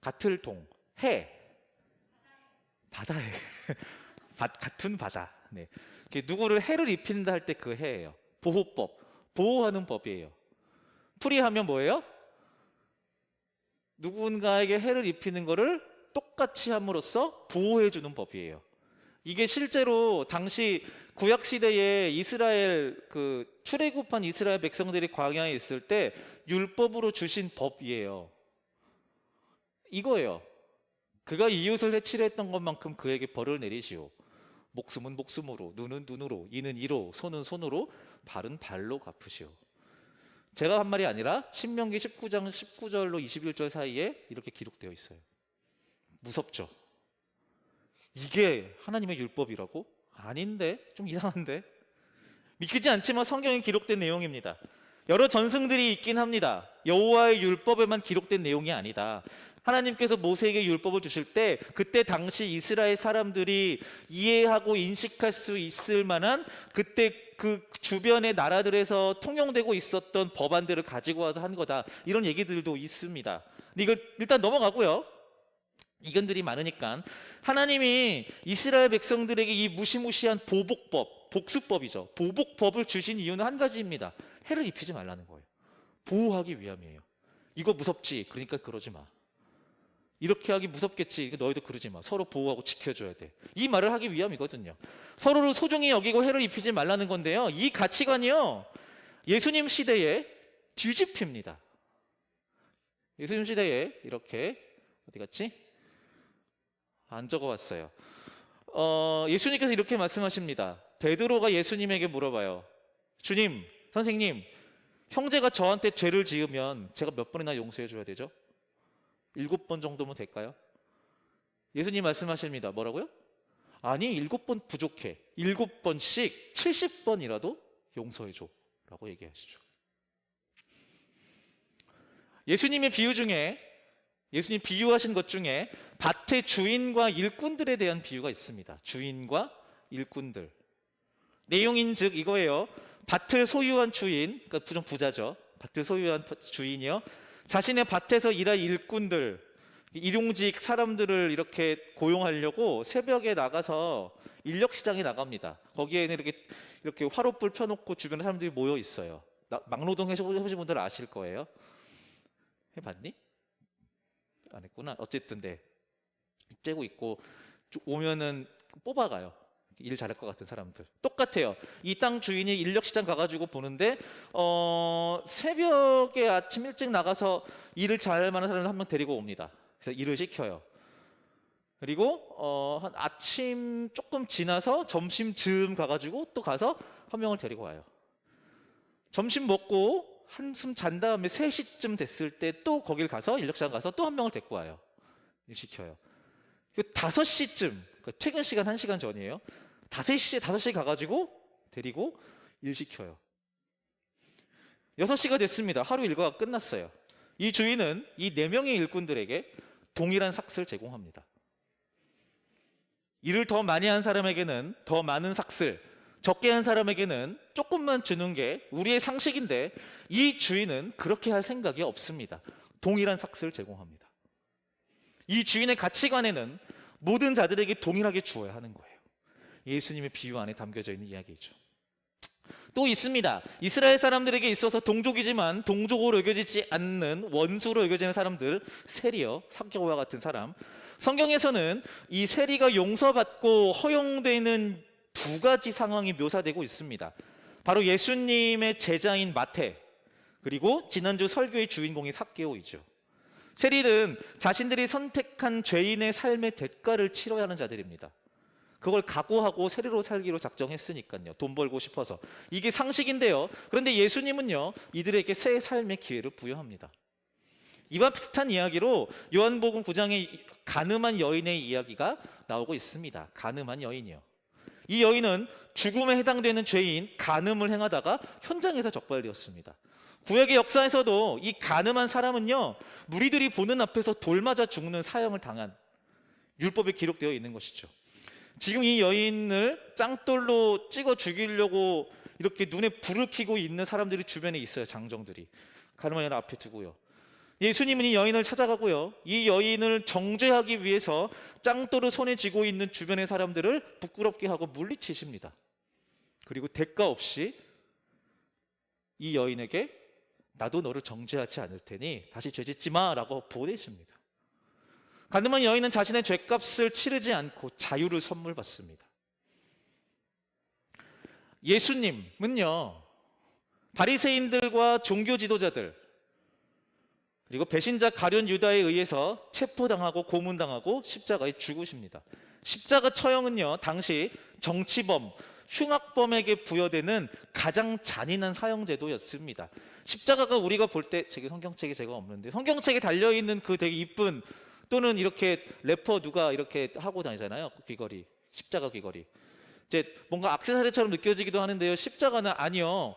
Speaker 1: 같을 동. 해. 바다해. 같은 바다. 네. 누구를 해를 입힌다 할 때 그 해예요. 보호법. 보호하는 법이에요. 풀이하면 뭐예요? 누군가에게 해를 입히는 거를 똑같이 함으로써 보호해주는 법이에요. 이게 실제로 당시 구약 시대에 이스라엘 출애굽한 이스라엘 백성들이 광야에 있을 때 율법으로 주신 법이에요. 이거예요. 그가 이웃을 해치려 했던 것만큼 그에게 벌을 내리시오. 목숨은 목숨으로, 눈은 눈으로, 이는 이로, 손은 손으로, 발은 발로 갚으시오. 제가 한 말이 아니라 신명기 19장 19절로 21절 사이에 이렇게 기록되어 있어요. 무섭죠? 이게 하나님의 율법이라고? 아닌데? 좀 이상한데? 믿기지 않지만 성경에 기록된 내용입니다. 여러 전승들이 있긴 합니다. 여호와의 율법에만 기록된 내용이 아니다. 하나님께서 모세에게 율법을 주실 때 그때 당시 이스라엘 사람들이 이해하고 인식할 수 있을 만한 그때 그 주변의 나라들에서 통용되고 있었던 법안들을 가지고 와서 한 거다. 이런 얘기들도 있습니다. 근데 이걸 일단 넘어가고요. 이견들이 많으니까 하나님이 이스라엘 백성들에게 이 무시무시한 보복법, 복수법이죠. 보복법을 주신 이유는 한 가지입니다. 해를 입히지 말라는 거예요. 보호하기 위함이에요. 이거 무섭지? 그러니까 그러지 마. 이렇게 하기 무섭겠지? 너희도 그러지 마. 서로 보호하고 지켜줘야 돼. 이 말을 하기 위함이거든요. 서로를 소중히 여기고 해를 입히지 말라는 건데요. 이 가치관이요. 예수님 시대에 뒤집힙니다. 예수님 시대에 이렇게 어디 갔지? 안 적어왔어요. 예수님께서 이렇게 말씀하십니다. 베드로가 예수님에게 물어봐요. 주님, 선생님, 형제가 저한테 죄를 지으면 제가 몇 번이나 용서해 줘야 되죠? 7번 정도면 될까요? 예수님 말씀하십니다. 뭐라고요? 아니, 7번 부족해. 7번씩 70번이라도 용서해 줘 라고 얘기하시죠. 예수님의 비유 중에, 예수님 비유하신 것 중에 밭의 주인과 일꾼들에 대한 비유가 있습니다. 주인과 일꾼들. 내용인즉 이거예요. 밭을 소유한 주인, 그러니까 좀 부자죠. 밭을 소유한 주인이요. 자신의 밭에서 일할 일꾼들, 일용직 사람들을 이렇게 고용하려고 새벽에 나가서 인력시장에 나갑니다. 거기에는 이렇게 화롯불 펴놓고 주변에 사람들이 모여 있어요. 막노동 해보신 분들 아실 거예요. 해봤니? 안 했구나. 어쨌든 네. 쬐고 있고 오면은 뽑아가요. 일 잘할 것 같은 사람들. 똑같아요. 이 땅 주인이 인력시장 가가지고 보는데 새벽에 아침 일찍 나가서 일을 잘할 만한 사람을 한 명 데리고 옵니다. 그래서 일을 시켜요. 그리고 한 아침 조금 지나서 점심쯤 가가지고 또 가서 한 명을 데리고 와요. 점심 먹고 한숨 잔 다음에 3시쯤 됐을 때 또 거길 가서 인력시장 가서 또 한 명을 데리고 와요. 일 시켜요. 5시쯤, 퇴근 시간 1시간 전이에요. 5시에 가가지고 데리고 일 시켜요. 6시가 됐습니다. 하루 일과가 끝났어요. 이 주인은 이 4명의 일꾼들에게 동일한 삭스를 제공합니다. 일을 더 많이 한 사람에게는 더 많은 삭스, 적게 한 사람에게는 조금만 주는 게 우리의 상식인데 이 주인은 그렇게 할 생각이 없습니다. 동일한 삭스를 제공합니다. 이 주인의 가치관에는 모든 자들에게 동일하게 주어야 하는 거예요. 예수님의 비유 안에 담겨져 있는 이야기죠. 또 있습니다. 이스라엘 사람들에게 있어서 동족이지만 동족으로 여겨지지 않는 원수로 여겨지는 사람들, 세리요, 사개오와 같은 사람. 성경에서는 이 세리가 용서받고 허용되는 2가지 상황이 묘사되고 있습니다. 바로 예수님의 제자인 마태, 그리고 지난주 설교의 주인공이 삭개오이죠. 세리는 자신들이 선택한 죄인의 삶의 대가를 치러야 하는 자들입니다. 그걸 각오하고 세례로 살기로 작정했으니까요. 돈 벌고 싶어서. 이게 상식인데요. 그런데 예수님은요, 이들에게 새 삶의 기회를 부여합니다. 이와 비슷한 이야기로 요한복음 9장에 가늠한 여인의 이야기가 나오고 있습니다. 가늠한 여인이요. 이 여인은 죽음에 해당되는 죄인 간음을 행하다가 현장에서 적발되었습니다. 구약의 역사에서도 이 간음한 사람은요, 무리들이 보는 앞에서 돌 맞아 죽는 사형을 당한 율법에 기록되어 있는 것이죠. 지금 이 여인을 짱돌로 찍어 죽이려고 이렇게 눈에 불을 켜고 있는 사람들이 주변에 있어요. 장정들이 간음한 여인 앞에 두고요. 예수님은 이 여인을 찾아가고요, 이 여인을 정죄하기 위해서 짱돌을 손에 쥐고 있는 주변의 사람들을 부끄럽게 하고 물리치십니다. 그리고 대가 없이 이 여인에게 나도 너를 정죄하지 않을 테니 다시 죄짓지 마라고 보내십니다. 간음한 여인은 자신의 죄값을 치르지 않고 자유를 선물 받습니다. 예수님은요, 바리새인들과 종교 지도자들 그리고 배신자 가룟 유다에 의해서 체포당하고 고문당하고 십자가에 죽으십니다. 십자가 처형은요, 당시 정치범, 흉악범에게 부여되는 가장 잔인한 사형제도였습니다. 십자가가 우리가 볼 때, 제게 성경책이 제가 없는데 성경책에 달려있는 그 되게 이쁜, 또는 이렇게 래퍼 누가 이렇게 하고 다니잖아요. 귀걸이, 십자가 귀걸이. 이제 뭔가 액세서리처럼 느껴지기도 하는데요, 십자가는 아니요.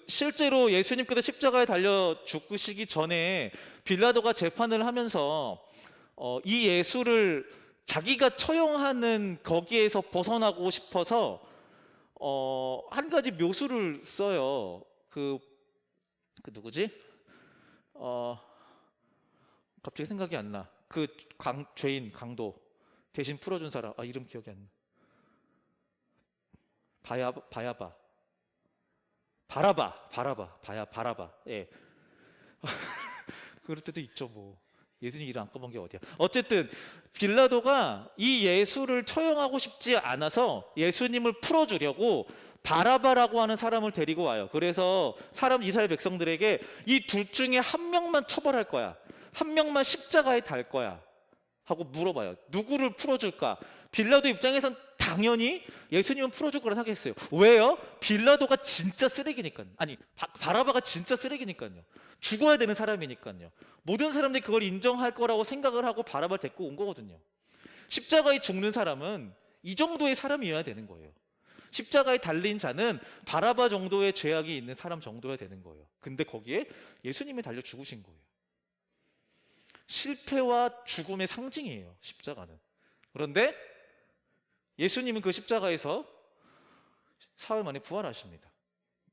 Speaker 1: 실제로 예수님께서 십자가에 달려 죽으시기 전에 빌라도가 재판을 하면서 이 예수를 자기가 처형하는 거기에서 벗어나고 싶어서 한 가지 묘수를 써요. 그 누구지? 갑자기 생각이 안 나. 그 죄인 강도 대신 풀어준 사람. 이름 기억이 안 나. 바라바. 예. 그럴 때도 있죠, 뭐. 예수님 이름 안 꺼본 게 어디야. 어쨌든 빌라도가 이 예수를 처형하고 싶지 않아서 예수님을 풀어주려고 바라바라고 하는 사람을 데리고 와요. 그래서 이스라엘 백성들에게 이 둘 중에 한 명만 처벌할 거야, 한 명만 십자가에 달 거야 하고 물어봐요. 누구를 풀어줄까? 빌라도 입장에선 당연히 예수님은 풀어줄 거라 생각했어요. 왜요? 빌라도가 진짜 쓰레기니까요. 바라바가 진짜 쓰레기니까요. 죽어야 되는 사람이니까요. 모든 사람들이 그걸 인정할 거라고 생각을 하고 바라바를 데리고 온 거거든요. 십자가에 죽는 사람은 이 정도의 사람이어야 되는 거예요. 십자가에 달린 자는 바라바 정도의 죄악이 있는 사람 정도여야 되는 거예요. 근데 거기에 예수님이 달려 죽으신 거예요. 실패와 죽음의 상징이에요, 십자가는. 그런데 예수님은 그 십자가에서 사흘 만에 부활하십니다.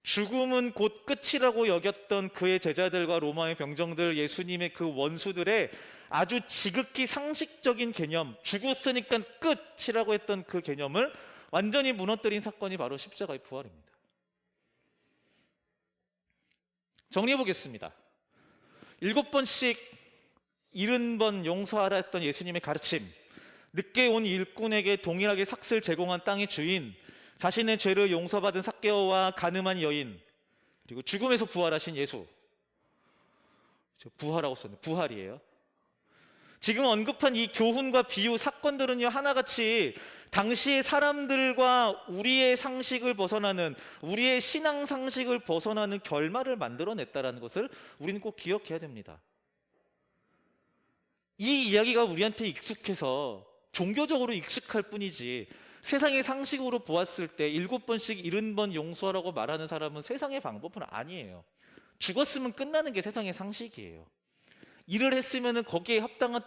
Speaker 1: 죽음은 곧 끝이라고 여겼던 그의 제자들과 로마의 병정들, 예수님의 그 원수들의 아주 지극히 상식적인 개념, 죽었으니까 끝이라고 했던 그 개념을 완전히 무너뜨린 사건이 바로 십자가의 부활입니다. 정리해 보겠습니다. 7번씩 70번 용서하라 했던 예수님의 가르침, 늦게 온 일꾼에게 동일하게 삭슬 제공한 땅의 주인, 자신의 죄를 용서받은 삭개오와 가늠한 여인, 그리고 죽음에서 부활하신 예수. 부활하고 썼네. 부활이에요. 지금 언급한 이 교훈과 비유, 사건들은요, 하나같이 당시의 사람들과 우리의 상식을 벗어나는, 우리의 신앙 상식을 벗어나는 결말을 만들어냈다는 것을 우리는 꼭 기억해야 됩니다. 이 이야기가 우리한테 익숙해서 종교적으로 익숙할 뿐이지, 세상의 상식으로 보았을 때 7번씩 70번 용서하라고 말하는 사람은 세상의 방법은 아니에요. 죽었으면 끝나는 게 세상의 상식이에요. 일을 했으면 거기에 합당한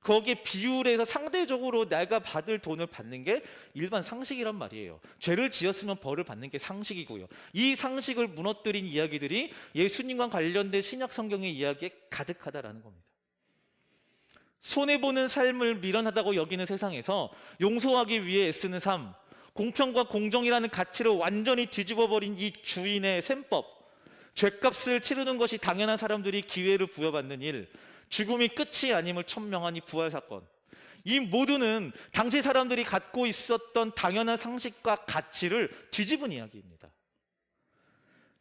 Speaker 1: 거기에 비율에서 상대적으로 내가 받을 돈을 받는 게 일반 상식이란 말이에요. 죄를 지었으면 벌을 받는 게 상식이고요. 이 상식을 무너뜨린 이야기들이 예수님과 관련된 신약 성경의 이야기에 가득하다라는 겁니다. 손해보는 삶을 미련하다고 여기는 세상에서 용서하기 위해 애쓰는 삶, 공평과 공정이라는 가치를 완전히 뒤집어버린 이 주인의 셈법, 죄값을 치르는 것이 당연한 사람들이 기회를 부여받는 일, 죽음이 끝이 아님을 천명한 이 부활 사건, 이 모두는 당시 사람들이 갖고 있었던 당연한 상식과 가치를 뒤집은 이야기입니다.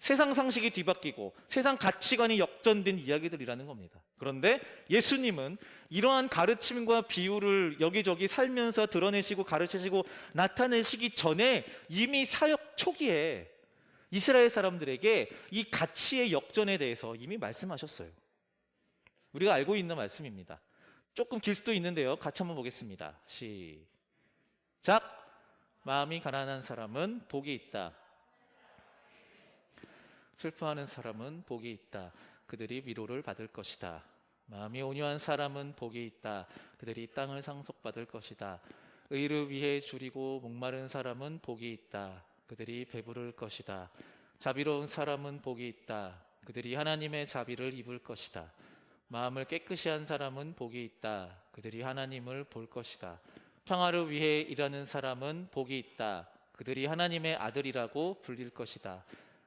Speaker 1: 세상 상식이 뒤바뀌고 세상 가치관이 역전된 이야기들이라는 겁니다. 그런데 예수님은 이러한 가르침과 비유를 여기저기 살면서 드러내시고 가르치시고 나타내시기 전에 이미 사역 초기에 이스라엘 사람들에게 이 가치의 역전에 대해서 이미 말씀하셨어요. 우리가 알고 있는 말씀입니다. 조금 길 수도 있는데요. 같이 한번 보겠습니다. 시작. 마음이 가난한 사람은 복이 있다. 슬퍼하는 사람은 복이 있다. 그들이 위로를 받을 것이다. 마음이 온유한 사람은 복이 있다. 그들이 땅을 상속받을 것이다. 의를 위해 줄이고 목마른 사람은 복이 있다. 그들이 배부를 것이다. 자비로운 사람은 복이 있다. 그들이 하나님의 자비를 입을 것이다. 마음을 깨끗이 한 사람은 복이 있다. 그들이 하나님을 볼 것이다. 평화를 위해 일하는 사람은 복이 있다. 그들이 하나님의 아들이라고 불릴 것이다.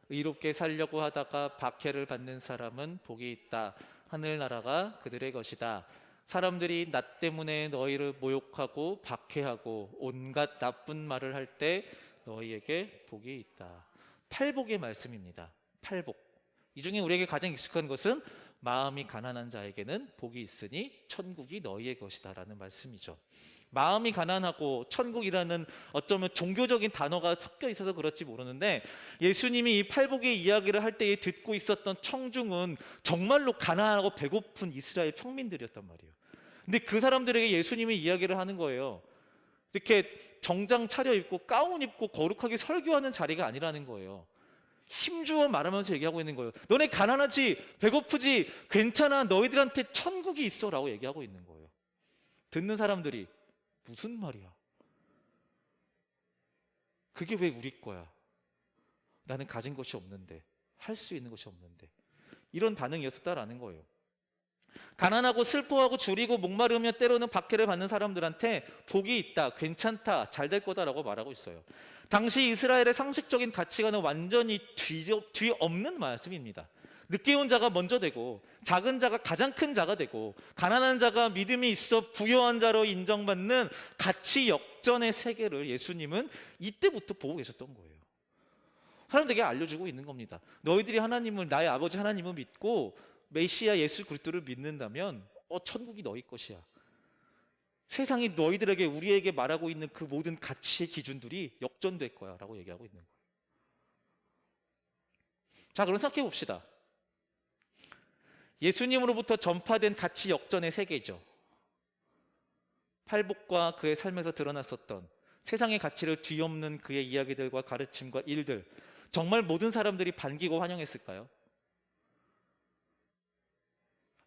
Speaker 1: 의롭게 살려고 하다가 박해를 받는 사람은 복이 있다. 하늘나라가 그들의 것이다. 사람들이 나 때문에 너희를 모욕하고 박해하고 온갖 나쁜 말을 할 때 너희에게 복이 있다. 팔복의 말씀입니다. 팔복. 이 중에 우리에게 가장 익숙한 것은 마음이 가난한 자에게는 복이 있으니 천국이 너희의 것이다 라는 말씀이죠. 마음이 가난하고 천국이라는 어쩌면 종교적인 단어가 섞여 있어서 그렇지 모르는데 예수님이 이 팔복의 이야기를 할 때에 듣고 있었던 청중은 정말로 가난하고 배고픈 이스라엘 평민들이었단 말이에요. 근데 그 사람들에게 예수님이 이야기를 하는 거예요. 이렇게 정장 차려입고 가운 입고 거룩하게 설교하는 자리가 아니라는 거예요. 힘주어 말하면서 얘기하고 있는 거예요. 너네 가난하지, 배고프지, 괜찮아, 너희들한테 천국이 있어 라고 얘기하고 있는 거예요. 듣는 사람들이 무슨 말이야? 그게 왜 우리 거야? 나는 가진 것이 없는데, 할 수 있는 것이 없는데. 이런 반응이었다라는 거예요. 가난하고 슬퍼하고 줄이고 목마르며 때로는 박해를 받는 사람들한테 복이 있다, 괜찮다, 잘 될 거다라고 말하고 있어요. 당시 이스라엘의 상식적인 가치관은 완전히 뒤엎는 말씀입니다. 늦게 온 자가 먼저 되고 작은 자가 가장 큰 자가 되고 가난한 자가 믿음이 있어 부유한 자로 인정받는 가치 역전의 세계를 예수님은 이때부터 보고 계셨던 거예요. 사람들에게 알려주고 있는 겁니다. 너희들이 하나님을, 나의 아버지 하나님을 믿고 메시아 예수 그리스도를 믿는다면 천국이 너희 것이야. 세상이 너희들에게, 우리에게 말하고 있는 그 모든 가치의 기준들이 역전될 거야 라고 얘기하고 있는 거예요. 자, 그럼 생각해 봅시다. 예수님으로부터 전파된 가치 역전의 세계죠. 팔복과 그의 삶에서 드러났었던 세상의 가치를 뒤엎는 그의 이야기들과 가르침과 일들, 정말 모든 사람들이 반기고 환영했을까요?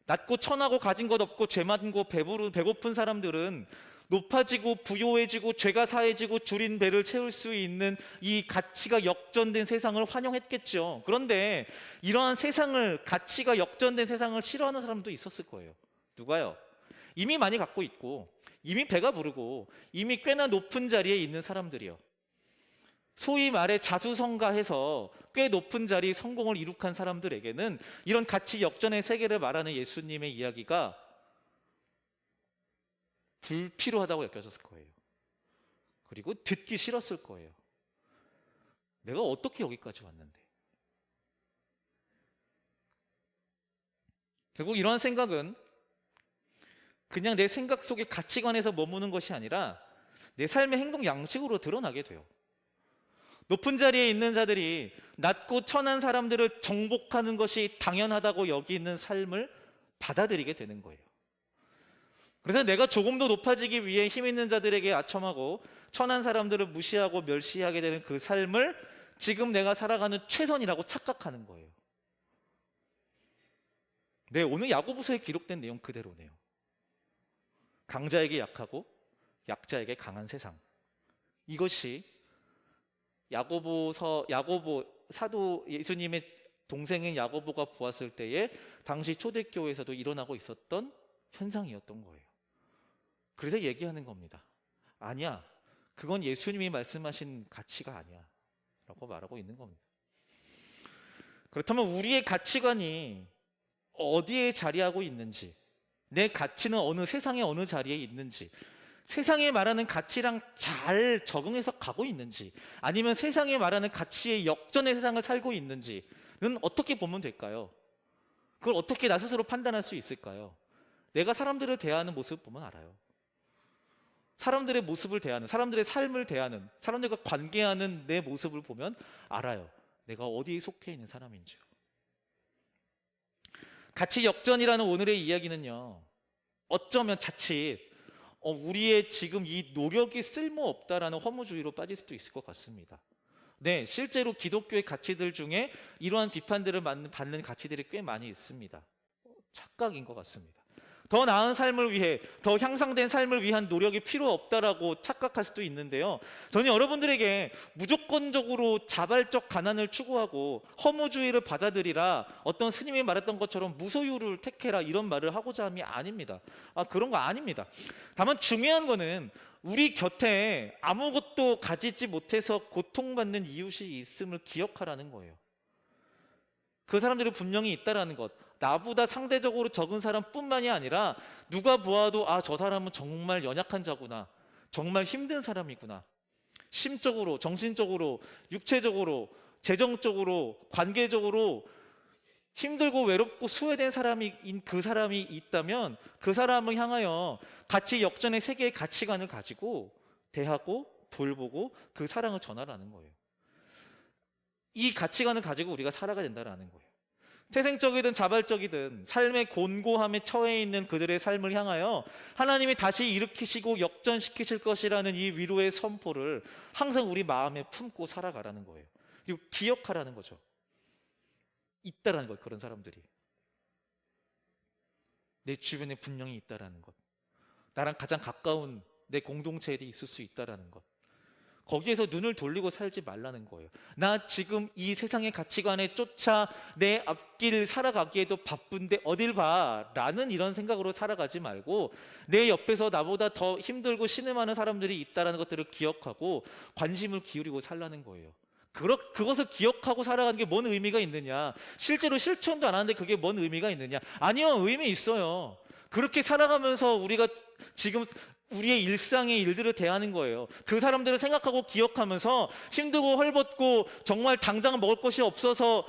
Speaker 1: 낮고 천하고 가진 것 없고 죄 많고 배고픈 사람들은 높아지고 부요해지고 죄가 사해지고 줄인 배를 채울 수 있는 이 가치가 역전된 세상을 환영했겠죠. 그런데 이러한 세상을, 가치가 역전된 세상을 싫어하는 사람도 있었을 거예요. 누가요? 이미 많이 갖고 있고 이미 배가 부르고 이미 꽤나 높은 자리에 있는 사람들이요. 소위 말해 자수성가해서 꽤 높은 자리 성공을 이룩한 사람들에게는 이런 가치 역전의 세계를 말하는 예수님의 이야기가 불필요하다고 여겨졌을 거예요. 그리고 듣기 싫었을 거예요. 내가 어떻게 여기까지 왔는데. 결국 이러한 생각은 그냥 내 생각 속의 가치관에서 머무는 것이 아니라 내 삶의 행동 양식으로 드러나게 돼요. 높은 자리에 있는 자들이 낮고 천한 사람들을 정복하는 것이 당연하다고 여기는 삶을 받아들이게 되는 거예요. 그래서 내가 조금 더 높아지기 위해 힘 있는 자들에게 아첨하고 천한 사람들을 무시하고 멸시하게 되는 그 삶을 지금 내가 살아가는 최선이라고 착각하는 거예요. 네, 오늘 야고보서에 기록된 내용 그대로네요. 강자에게 약하고 약자에게 강한 세상. 이것이 야고보 사도 예수님의 동생인 야고보가 보았을 때에 당시 초대교회에서도 일어나고 있었던 현상이었던 거예요. 그래서 얘기하는 겁니다. 아니야, 그건 예수님이 말씀하신 가치가 아니야 라고 말하고 있는 겁니다. 그렇다면 우리의 가치관이 어디에 자리하고 있는지, 내 가치는 세상의 어느 자리에 있는지, 세상에 말하는 가치랑 잘 적응해서 가고 있는지, 아니면 세상에 말하는 가치의 역전의 세상을 살고 있는지는 어떻게 보면 될까요? 그걸 어떻게 나 스스로 판단할 수 있을까요? 내가 사람들을 대하는 모습 보면 알아요. 사람들의 모습을 대하는, 사람들의 삶을 대하는, 사람들과 관계하는 내 모습을 보면 알아요. 내가 어디에 속해 있는 사람인지요. 가치 역전이라는 오늘의 이야기는요, 어쩌면 자칫 우리의 지금 이 노력이 쓸모없다라는 허무주의로 빠질 수도 있을 것 같습니다. 네, 실제로 기독교의 가치들 중에 이러한 비판들을 받는 가치들이 꽤 많이 있습니다. 착각인 것 같습니다. 더 나은 삶을 위해, 더 향상된 삶을 위한 노력이 필요 없다라고 착각할 수도 있는데요. 저는 여러분들에게 무조건적으로 자발적 가난을 추구하고 허무주의를 받아들이라, 어떤 스님이 말했던 것처럼 무소유를 택해라, 이런 말을 하고자 함이 아닙니다. 그런 거 아닙니다. 다만 중요한 거는 우리 곁에 아무것도 가지지 못해서 고통받는 이웃이 있음을 기억하라는 거예요. 그 사람들이 분명히 있다라는 것. 나보다 상대적으로 적은 사람뿐만이 아니라 누가 보아도 저 사람은 정말 연약한 자구나, 정말 힘든 사람이구나, 심적으로, 정신적으로, 육체적으로, 재정적으로, 관계적으로 힘들고 외롭고 소외된 그 사람이 있다면 그 사람을 향하여 가치 역전의 세계의 가치관을 가지고 대하고 돌보고 그 사랑을 전하라는 거예요. 이 가치관을 가지고 우리가 살아가야 된다는 거예요. 태생적이든 자발적이든 삶의 곤고함에 처해 있는 그들의 삶을 향하여 하나님이 다시 일으키시고 역전시키실 것이라는 이 위로의 선포를 항상 우리 마음에 품고 살아가라는 거예요. 그리고 기억하라는 거죠. 있다라는 거예요. 그런 사람들이 내 주변에 분명히 있다라는 것, 나랑 가장 가까운 내 공동체에 있을 수 있다라는 것, 거기에서 눈을 돌리고 살지 말라는 거예요. 나 지금 이 세상의 가치관에 쫓아 내 앞길 살아가기에도 바쁜데 어딜 봐, 라는 이런 생각으로 살아가지 말고 내 옆에서 나보다 더 힘들고 신음하는 사람들이 있다는 것들을 기억하고 관심을 기울이고 살라는 거예요. 그것을 기억하고 살아가는 게 뭔 의미가 있느냐? 실제로 실천도 안 하는데 그게 뭔 의미가 있느냐? 아니요, 의미 있어요. 그렇게 살아가면서 우리가 지금 우리의 일상의 일들을 대하는 거예요. 그 사람들을 생각하고 기억하면서 힘들고 헐벗고 정말 당장 먹을 것이 없어서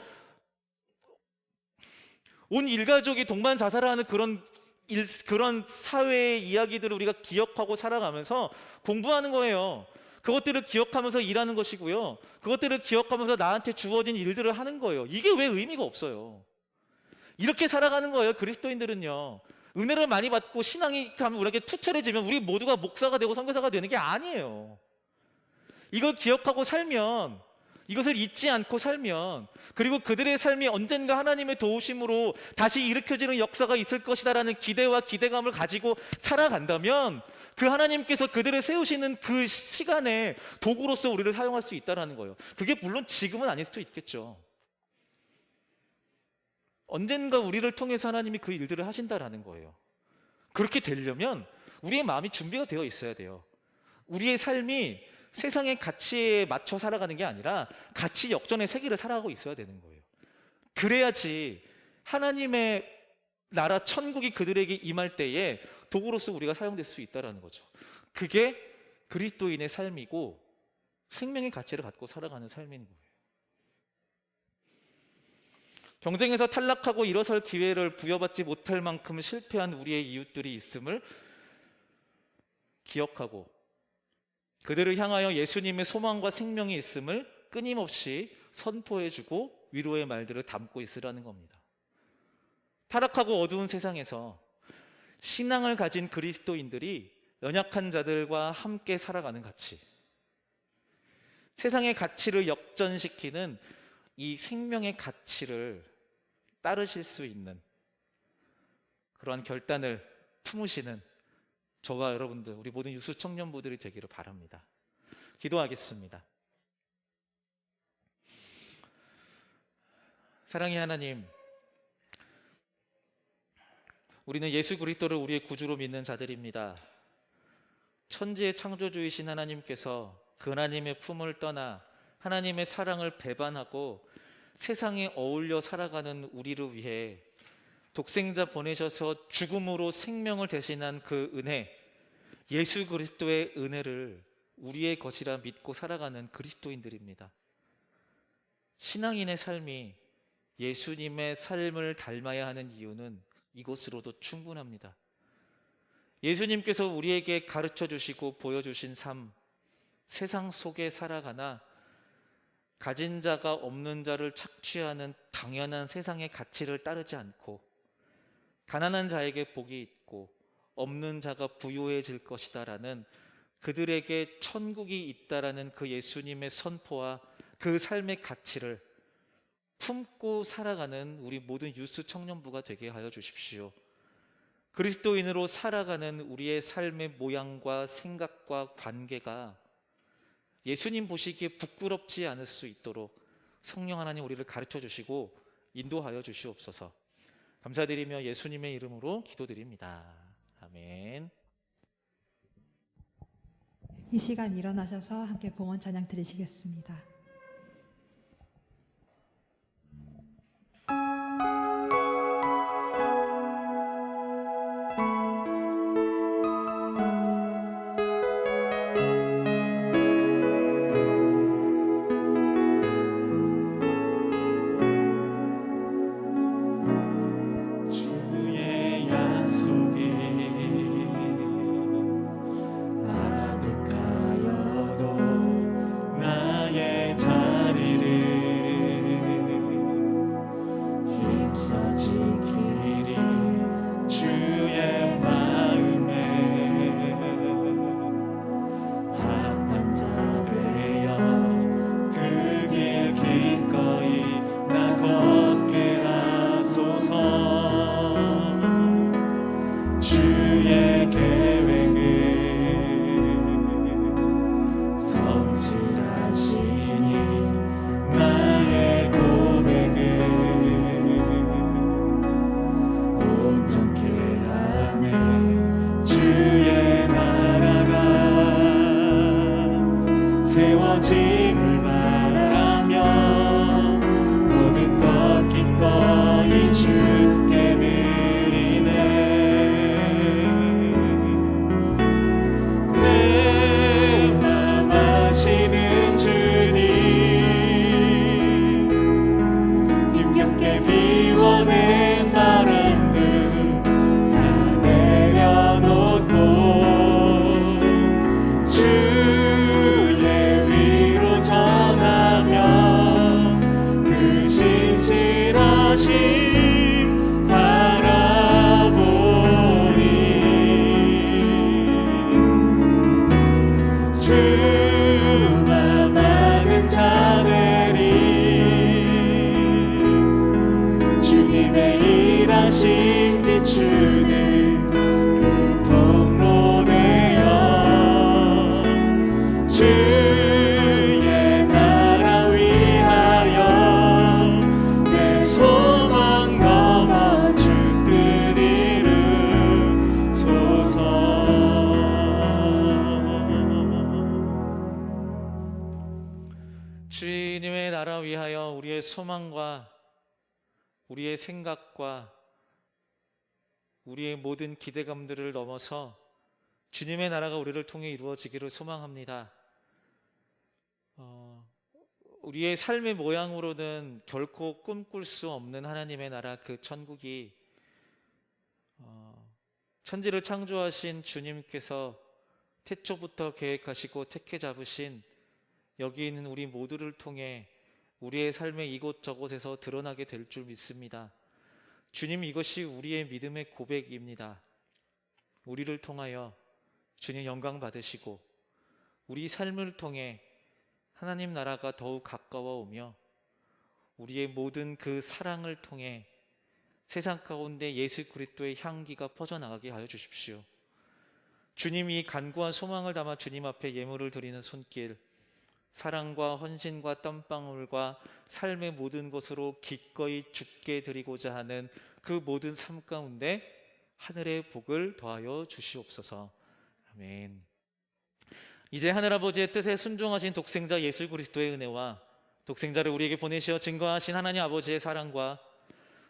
Speaker 1: 온 일가족이 동반 자살하는 그런 사회의 이야기들을 우리가 기억하고 살아가면서 공부하는 거예요. 그것들을 기억하면서 일하는 것이고요. 그것들을 기억하면서 나한테 주어진 일들을 하는 거예요. 이게 왜 의미가 없어요? 이렇게 살아가는 거예요. 그리스도인들은요. 은혜를 많이 받고 신앙이 우리에게 투철해지면 우리 모두가 목사가 되고 선교사가 되는 게 아니에요. 이걸 기억하고 살면, 이것을 잊지 않고 살면, 그리고 그들의 삶이 언젠가 하나님의 도우심으로 다시 일으켜지는 역사가 있을 것이다라는 기대와 기대감을 가지고 살아간다면 그 하나님께서 그들을 세우시는 그 시간에 도구로서 우리를 사용할 수 있다는 거예요. 그게 물론 지금은 아닐 수도 있겠죠. 언젠가 우리를 통해서 하나님이 그 일들을 하신다라는 거예요. 그렇게 되려면 우리의 마음이 준비가 되어 있어야 돼요. 우리의 삶이 세상의 가치에 맞춰 살아가는 게 아니라 가치 역전의 세계를 살아가고 있어야 되는 거예요. 그래야지 하나님의 나라 천국이 그들에게 임할 때에 도구로서 우리가 사용될 수 있다는 거죠. 그게 그리스도인의 삶이고 생명의 가치를 갖고 살아가는 삶인 거예요. 경쟁에서 탈락하고 일어설 기회를 부여받지 못할 만큼 실패한 우리의 이웃들이 있음을 기억하고 그들을 향하여 예수님의 소망과 생명이 있음을 끊임없이 선포해주고 위로의 말들을 담고 있으라는 겁니다. 타락하고 어두운 세상에서 신앙을 가진 그리스도인들이 연약한 자들과 함께 살아가는 가치, 세상의 가치를 역전시키는 이 생명의 가치를 따르실 수 있는 그러한 결단을 품으시는 저와 여러분들, 우리 모든 유수 청년부들이 되기를 바랍니다. 기도하겠습니다. 사랑의 하나님, 우리는 예수 그리스도를 우리의 구주로 믿는 자들입니다. 천지의 창조주이신 하나님께서 그 하나님의 품을 떠나 하나님의 사랑을 배반하고 세상에 어울려 살아가는 우리를 위해 독생자 보내셔서 죽음으로 생명을 대신한 그 은혜, 예수 그리스도의 은혜를 우리의 것이라 믿고 살아가는 그리스도인들입니다. 신앙인의 삶이 예수님의 삶을 닮아야 하는 이유는 이것으로도 충분합니다. 예수님께서 우리에게 가르쳐 주시고 보여주신 삶, 세상 속에 살아가나 가진 자가 없는 자를 착취하는 당연한 세상의 가치를 따르지 않고 가난한 자에게 복이 있고 없는 자가 부유해질 것이다라는 그들에게 천국이 있다라는 그 예수님의 선포와 그 삶의 가치를 품고 살아가는 우리 모든 유스 청년부가 되게 하여 주십시오. 그리스도인으로 살아가는 우리의 삶의 모양과 생각과 관계가 예수님 보시기에 부끄럽지 않을 수 있도록 성령 하나님 우리를 가르쳐 주시고 인도하여 주시옵소서. 감사드리며 예수님의 이름으로 기도드립니다. 아멘.
Speaker 2: 이 시간 일어나셔서 함께 봉헌 찬양 드리시겠습니다.
Speaker 1: 주의 약속에 아득하여도 나의 자리를 힘써 지키리. 주의 마음에 합한 자 되어 그 길 기꺼이 나 걷게 하소서. 주의 계획은 성실하시니 나의 고백은 온전케 하네. 주의 나라가 세워짐을 바라며 모든 것 기꺼이 주께 드리네. 내 맘 아시는 주님, 힘겹게 비워낸 바람들 다 내려놓고 주의 위로 전하며 그 진실하심 바라보니 주만 아는 자 되리. 주님의 일하심 비추는 그 통로 되어 주의 나라 위하여 내 소망 넘어 주 뜻 이루소서. 주님의 나라 위하여 우리의 소망과 우리의 생각과 우리의 모든 기대감들을 넘어서 주님의 나라가 우리를 통해 이루어지기를 소망합니다. 우리의 삶의 모양으로는 결코 꿈꿀 수 없는 하나님의 나라, 그 천국이 천지를 창조하신 주님께서 태초부터 계획하시고 택해 잡으신 여기 있는 우리 모두를 통해 우리의 삶의 이곳저곳에서 드러나게 될 줄 믿습니다. 주님, 이것이 우리의 믿음의 고백입니다. 우리를 통하여 주님 영광 받으시고 우리 삶을 통해 하나님 나라가 더욱 가까워 오며 우리의 모든 그 사랑을 통해 세상 가운데 예수 그리스도의 향기가 퍼져나가게 하여 주십시오. 주님이 간구한 소망을 담아 주님 앞에 예물을 드리는 손길, 사랑과 헌신과 땀방울과 삶의 모든 것으로 기꺼이 주께 드리고자 하는 그 모든 삶 가운데 하늘의 복을 더하여 주시옵소서. 아멘. 이제 하늘아버지의 뜻에 순종하신 독생자 예수 그리스도의 은혜와 독생자를 우리에게 보내시어 증거하신 하나님 아버지의 사랑과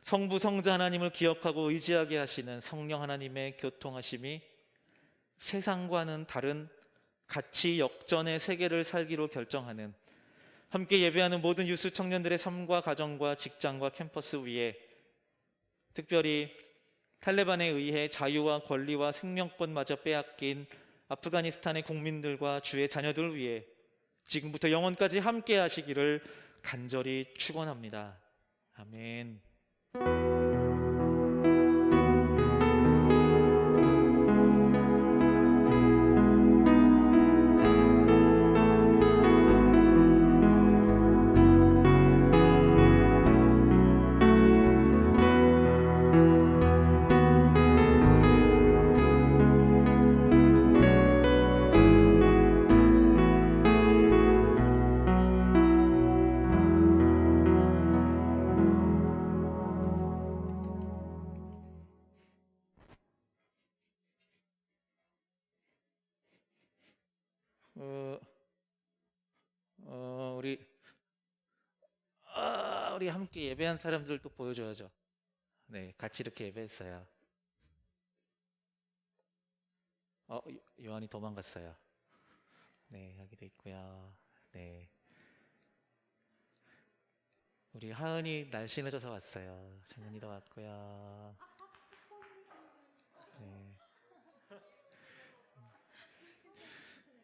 Speaker 1: 성부 성자 하나님을 기억하고 의지하게 하시는 성령 하나님의 교통하심이 세상과는 다른 가치 역전의 세계를 살기로 결정하는, 함께 예배하는 모든 유스 청년들의 삶과 가정과 직장과 캠퍼스 위에, 특별히 탈레반에 의해 자유와 권리와 생명권마저 빼앗긴 아프가니스탄의 국민들과 주의 자녀들을 위해 지금부터 영원까지 함께 하시기를 간절히 축원합니다. 아멘. 우리 우리 함께 예배한 사람들도 보여줘야죠. 네, 같이 이렇게 예배했어요. 요한이 도망갔어요. 네, 여기도 있고요. 네, 우리 하은이 날씬해져서 왔어요. 정은이도 왔고요. 네.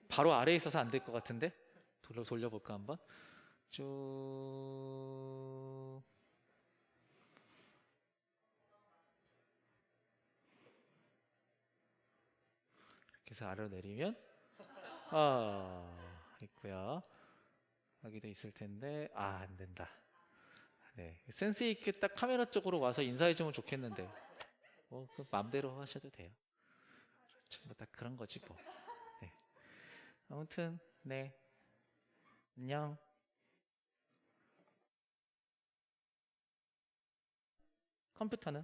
Speaker 1: 바로 아래에 있어서 안 될 것 같은데 돌려볼까 한번. 쭉 이렇게 해서 아래로 내리면 있고요. 여기도 있을 텐데 안 된다. 네, 센스 있게 딱 카메라 쪽으로 와서 인사해 주면 좋겠는데 그 마음대로 하셔도 돼요. 전부 다 그런 거지 뭐. 네. 아무튼 네, 안녕. 컴퓨터는